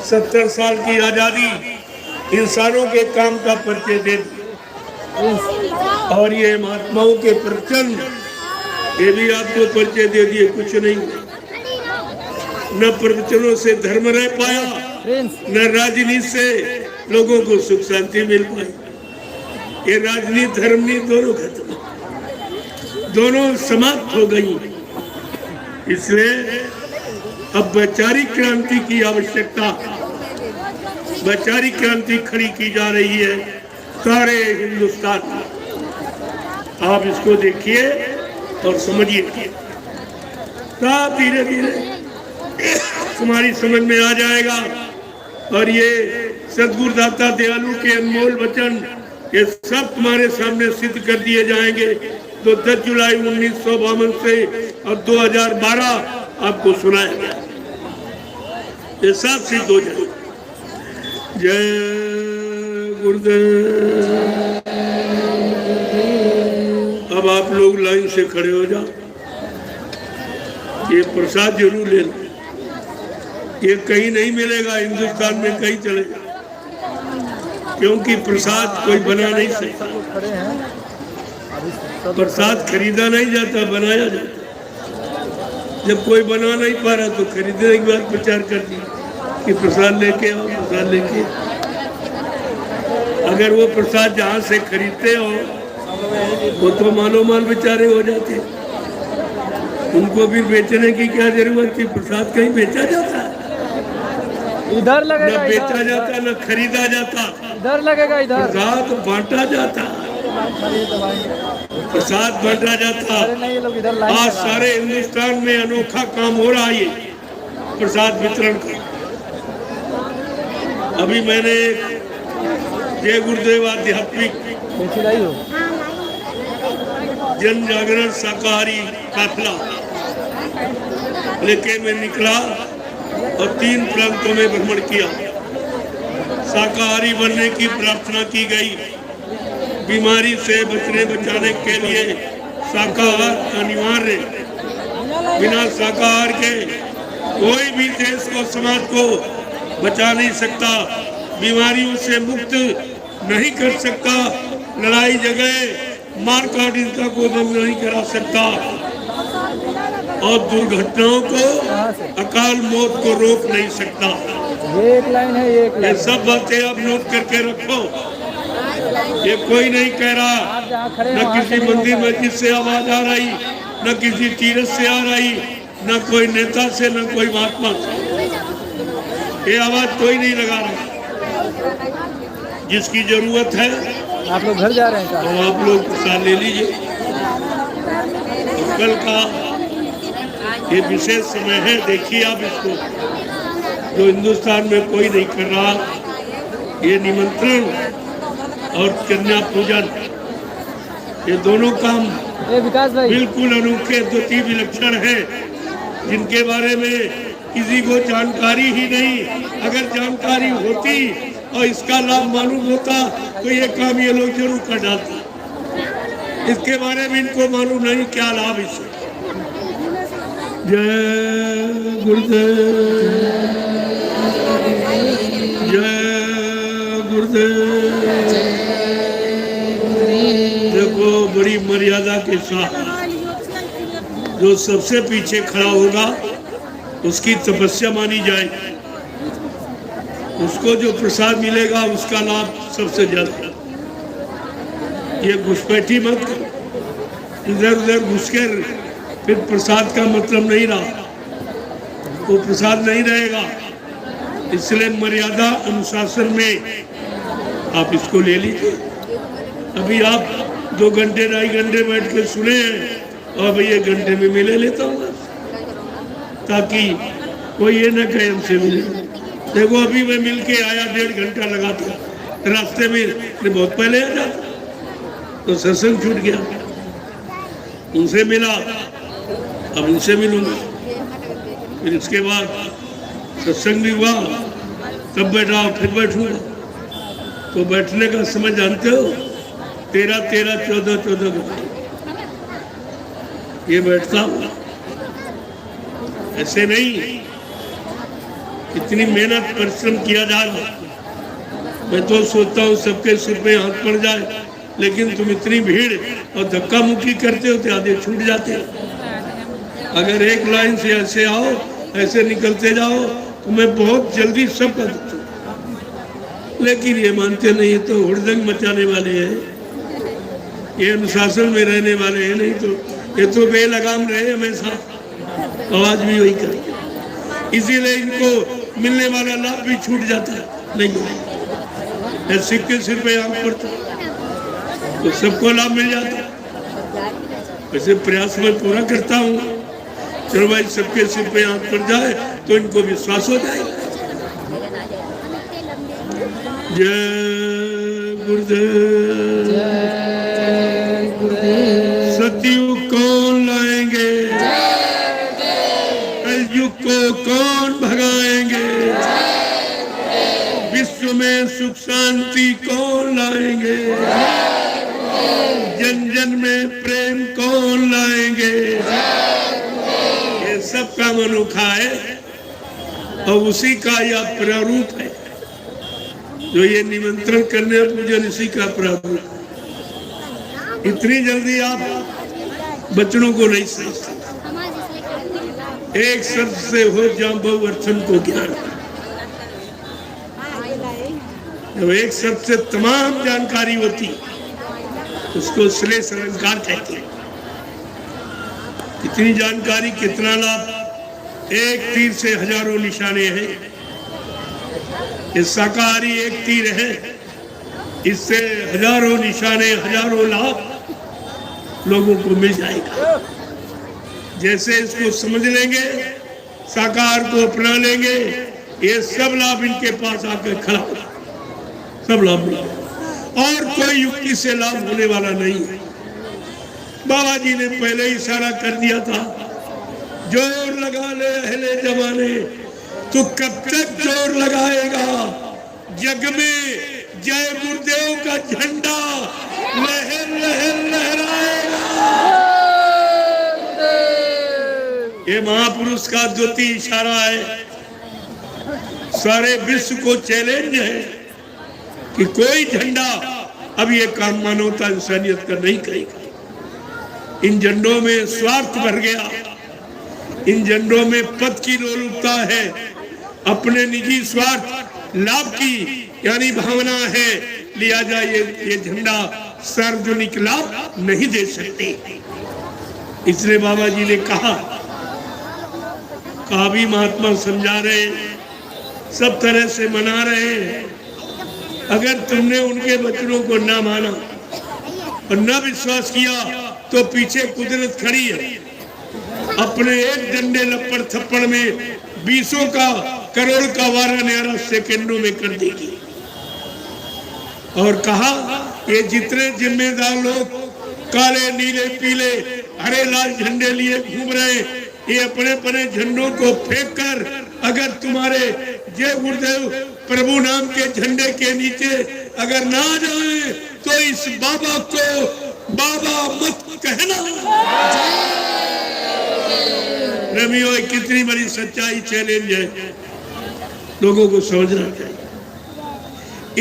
70 साल की आजादी इंसानों के काम का परिचय दे दी। और ये महात्माओं के प्रवचन, ये भी आपको परिचय दे दिए। कुछ नहीं, न प्रवचनों से धर्म रह पाया, न राजनीति से लोगों को सुख शांति मिल पाई। ये राजनीति धर्मनीति दोनों खत्म, दोनों समाप्त हो गई। इसलिए अब वैचारिक क्रांति की आवश्यकता, वैचारिक क्रांति खड़ी की जा रही है सारे हिंदुस्तान में। आप इसको देखिए और समझिए, तब धीरे धीरे तुम्हारी समझ में आ जाएगा। और ये सद्गुरु दाता दयालु के अनमोल वचन ये सब तुम्हारे सामने सिद्ध कर दिए जाएंगे। तो 10 जुलाई 1952 से और 2012 आपको सुनाया गया, ये सब सिद्ध हो जाए। जय गुरुदेव। अब आप लोग लाइन से खड़े हो जाओ, ये प्रसाद जरूर ले लो। ये कहीं नहीं मिलेगा हिंदुस्तान में, कहीं चले जाओ, क्योंकि प्रसाद कोई बना नहीं सकता। प्रसाद खरीदा नहीं जाता, बनाया जाता। जब कोई बना नहीं पा रहा तो खरीदने के बाद प्रचार कर दिया कि प्रसाद लेके आओ, प्रसाद लेके। अगर वो प्रसाद जहाँ से खरीदते हो वो तो मानो माल बेचारे हो जाते, उनको भी बेचने की क्या जरूरत थी। प्रसाद कहीं बेचा जाता है? इधर लगेगा, न बेचा जाता, न खरीदा जाता, इधर लगेगा, इधर प्रसाद बांटा जाता, प्रसाद बांटा जाता। आज सारे हिंदुस्तान में अनोखा काम हो रहा है प्रसाद वितरण का। अभी मैंने जय गुरुदेव आध्यात्मिक जन जागरण शाकाहारी काफिला लेके मैं निकला और 3 प्रांतों में भ्रमण किया। शाकाहारी बनने की प्रार्थना की गई। बीमारी से बचाने के लिए शाकाहार अनिवार्य। बिना शाकाहार के कोई भी देश को, समाज को बचा नहीं सकता, बीमारियों से मुक्त नहीं कर सकता, लड़ाई झगड़े मारकाट इनका को बंद नहीं करा सकता, और दुर्घटनाओं को, अकाल मौत को रोक नहीं सकता। ये एक लाइन है, ये एक लाइन। ये सब बातें आप नोट करके रखो। ये कोई नहीं कह रहा, न किसी मंदिर मस्जिद से आवाज आ रही, न किसी तीर्थ से आ रही, न कोई नेता से, न कोई महात्मा से। ये आवाज कोई नहीं लगा रहा। जिसकी जरूरत है, आप लोग घर जा रहे हैं तो आप लोग प्रसाद ले लीजिए। कल का ये विशेष समय है, देखिए आप इसको, जो हिंदुस्तान में कोई नहीं कर रहा। ये निमंत्रण और कन्या पूजन, ये दोनों काम विकास भाई बिल्कुल अनोखे, द्वितीय विलक्षण है, जिनके बारे में किसी को जानकारी ही नहीं। अगर जानकारी होती और इसका लाभ मालूम होता तो ये काम ये लोग जरूर कर डालते। इसके बारे में इनको मालूम नहीं क्या लाभ इससे। जय गुरुदेव, जय गुरुदेव। देखो बड़ी मर्यादा के साथ जो सबसे पीछे खड़ा होगा उसकी तपस्या मानी जाएगी, उसको जो प्रसाद मिलेगा उसका लाभ सबसे ज्यादा। ये घुसपैठी मत करो, इधर उधर घुसकर फिर प्रसाद का मतलब नहीं रहा, वो प्रसाद नहीं रहेगा। इसलिए मर्यादा अनुशासन में आप इसको ले लीजिए। अभी आप 2 घंटे 2.5 घंटे बैठ के सुने हैं, और भैया 1 घंटे में मैं ले लेता हूँ, ताकि कोई ये न कहे हमसे मिले। देखो अभी मैं मिल के आया, 1.5 घंटा लगा था रास्ते में, मैं बहुत पहले आ जाता तो सत्संग छूट गया। उनसे मिला, अब उनसे मिलूंगा। फिर इसके बाद सत्संग भी हुआ, तब बैठा, फिर बैठूंगा। तो बैठने का समय जानते हो, 13-13, 14-14 घंटे ये बैठता हूँ। ऐसे नहीं, इतनी मेहनत परिश्रम किया जा रहा। मैं तो सोचता हूँ सबके सिर पे हाथ पड़ जाए, लेकिन तुम इतनी भीड़ और धक्का मुक्की करते हो तो आधे छूट जाते हो। अगर एक लाइन से ऐसे आओ, ऐसे निकलते जाओ तो मैं बहुत जल्दी सब कर देता हूँ। लेकिन ये मानते नहीं, ये तो हुड़दंग मचाने वाले हैं, ये अनुशासन में रहने वाले हैं। नहीं तो ये तो बेलगाम रहे हमेशा, आवाज भी वही करे। इसीलिए इनको मिलने वाला लाभ भी छूट जाता है। नहीं, सिक्के सिर पे आंख पड़ता तो सबको लाभ मिल जाता। वैसे प्रयास में पूरा करता हूँ, चलो भाई सबके सिर पे आंख पड़ जाए तो इनको विश्वास हो जाए। जय गुरुदेव। सतयुग कौन लाएंगे, कलयुग को कौन भगाएंगे, विश्व में सुख शांति कौन लाएंगे, जन जन में प्रेम कौन लाएंगे। ये सब का अनोखा है और उसी का यह प्रारूप है जो ये निमंत्रण करने पूजन, इसी का प्रारूप। इतनी जल्दी आप बच्चों को नहीं समझ सकते। एक शब्द से हो जाऊं अर्थन को ज्ञान। जब एक शब्द से तमाम जानकारी होती उसको श्लेष अलंकार कहते हैं। कितनी जानकारी, कितना लाभ। एक तीर से हजारों निशाने हैं। ये शाकाहारी एक तीर है, इससे हजारों निशाने, हजारों लाभ लोगों को मिल जाएगा। जैसे इसको समझ लेंगे, शाकाहार को अपना लेंगे, ये सब लाभ इनके पास आकर खड़ा होगा। सब लाभ मिलेगा और कोई युक्ति से लाभ होने वाला नहीं है। बाबा जी ने पहले इशारा कर दिया था, जोर लगा ले अहले जमाने, तू कब तक जोर लगाएगा। जग में जय गुरुदेव का झंडा लहर लहर लहराएगा। ये महापुरुष का द्वितीय इशारा है। सारे विश्व को चैलेंज है कि कोई झंडा अब ये काम मानवता इंसानियत का नहीं करेगा। इन झंडों में स्वार्थ भर गया, इन झंडों में पद की लोलुपता है, अपने निजी स्वार्थ लाभ की यानी भावना है। लिया जाए ये झंडा सार्वजनिक लाभ नहीं दे सकते। इसलिए बाबा जी ने कहा भी महात्मा समझा रहे, सब तरह से मना रहे हैं। अगर तुमने उनके वचनों को ना माना और न विश्वास किया तो पीछे कुदरत खड़ी है। अपने एक डंडे लपड़ थप्पड़ में 20 का करोड़ का वारा न्यारा सेकंडों में कर देगी। और कहा ये जितने जिम्मेदार लोग काले नीले पीले हरे लाल झंडे लिए घूम रहे, ये अपने अपने झंडों को फेंक कर अगर तुम्हारे जय गुरुदेव प्रभु नाम के झंडे के नीचे अगर ना जाए तो इस बाबा को बाबा मत कहना। रमियो, कितनी बड़ी सच्चाई चैलेंज है, लोगों को समझना चाहिए।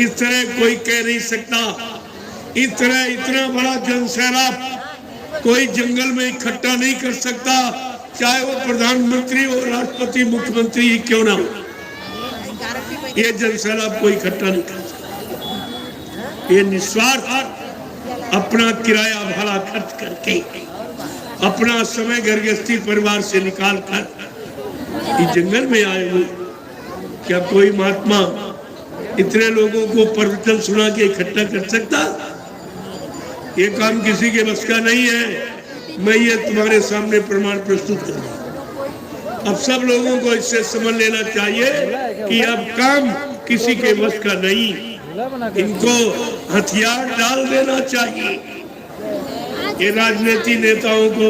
इस तरह कोई कह नहीं सकता। इस तरह इतना बड़ा जनसैलाब कोई जंगल में इकट्ठा नहीं कर सकता, चाहे वो प्रधानमंत्री हो, राष्ट्रपति, मुख्यमंत्री ही क्यों ना हो। ये जनसैलाब कोई इकट्ठा नहीं कर सकता। ये निस्वार्थ अपना किराया भाड़ा खर्च करके, अपना समय घर गृहस्थी परिवार से निकाल कर इस जंगल में आए हुए। क्या कोई महात्मा इतने लोगों को प्रवचन सुना के इकट्ठा कर सकता? ये काम किसी के बस का नहीं है। मैं ये तुम्हारे सामने प्रमाण प्रस्तुत कर रहा हूं। अब सब लोगों को इससे समझ लेना चाहिए कि अब काम किसी के वश का नहीं, झूला बना के इनको हथियार डाल देना चाहिए। ये राजनीति नेताओं को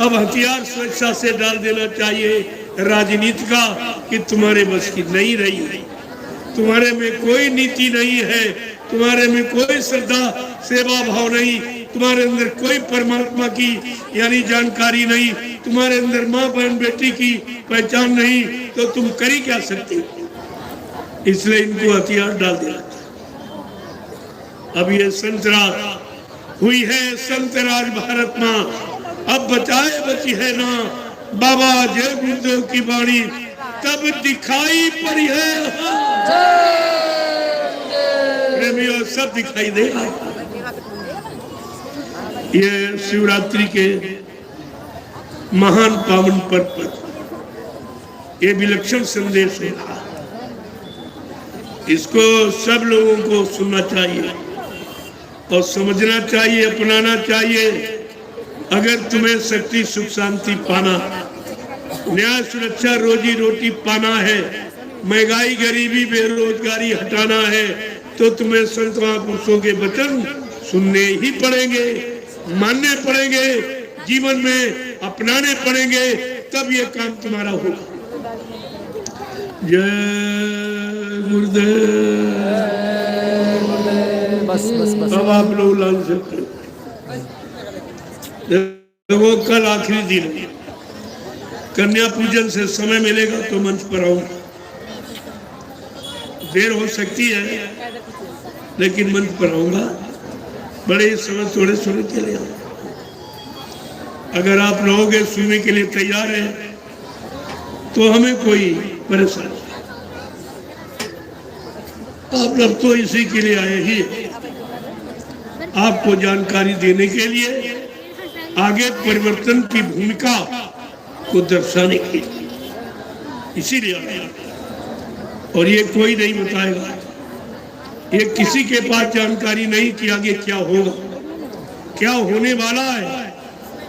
अब हथियार स्वेच्छा से डाल देना चाहिए राजनीति का, कि तुम्हारे बस की नहीं रही, तुम्हारे में कोई नीति नहीं है, तुम्हारे में कोई श्रद्धा सेवा भाव नहीं, तुम्हारे अंदर कोई परमात्मा की यानी जानकारी नहीं, तुम्हारे अंदर माँ बहन बेटी की पहचान नहीं, तो तुम कर ही क्या सकते हो। इसलिए इनको हथियार डाल देना चाहिए। अब ये संतराज हुई है, संतराज भारत माँ अब बचाए बची है ना, बाबा जय गुरुदेव की वाणी तब दिखाई पड़ी है। प्रेमियों सब दिखाई देगा। ये शिवरात्रि के महान पावन पर्व पर ये विलक्षण संदेश है, इसको सब लोगों को सुनना चाहिए और समझना चाहिए, अपनाना चाहिए। अगर तुम्हें शक्ति सुख शांति पाना, न्याय सुरक्षा रोजी रोटी पाना है, महंगाई गरीबी बेरोजगारी हटाना है, तो तुम्हें संत महापुरुषों के वचन सुनने ही पड़ेंगे, मानने पड़ेंगे, जीवन में अपनाने पड़ेंगे, तब ये काम तुम्हारा होगा। जय गुरुदेव। बस बस बस। अब आप लोग लाल से वो कल आखिरी दिन कन्या पूजन से समय मिलेगा तो मंच पर आऊंगा। देर हो सकती है लेकिन मंच पर आऊंगा। बड़े समय थोड़े सुनने के लिए अगर आप लोगों के सुनने के लिए तैयार हैं तो हमें कोई परेशानी। आप लोग तो इसी के लिए आए ही, आपको जानकारी देने के लिए, आगे परिवर्तन की भूमिका को दर्शाने के लिए, इसीलिए आए। और ये कोई नहीं बताएगा, ये किसी के पास जानकारी नहीं कि आगे क्या होगा, क्या होने वाला है,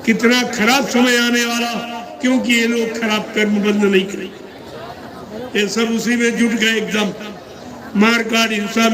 कितना खराब समय आने वाला, क्योंकि ये लोग खराब कर्म बंद नहीं करेंगे। ये सब उसी में जुट गए, एकदम मार काट हिंसा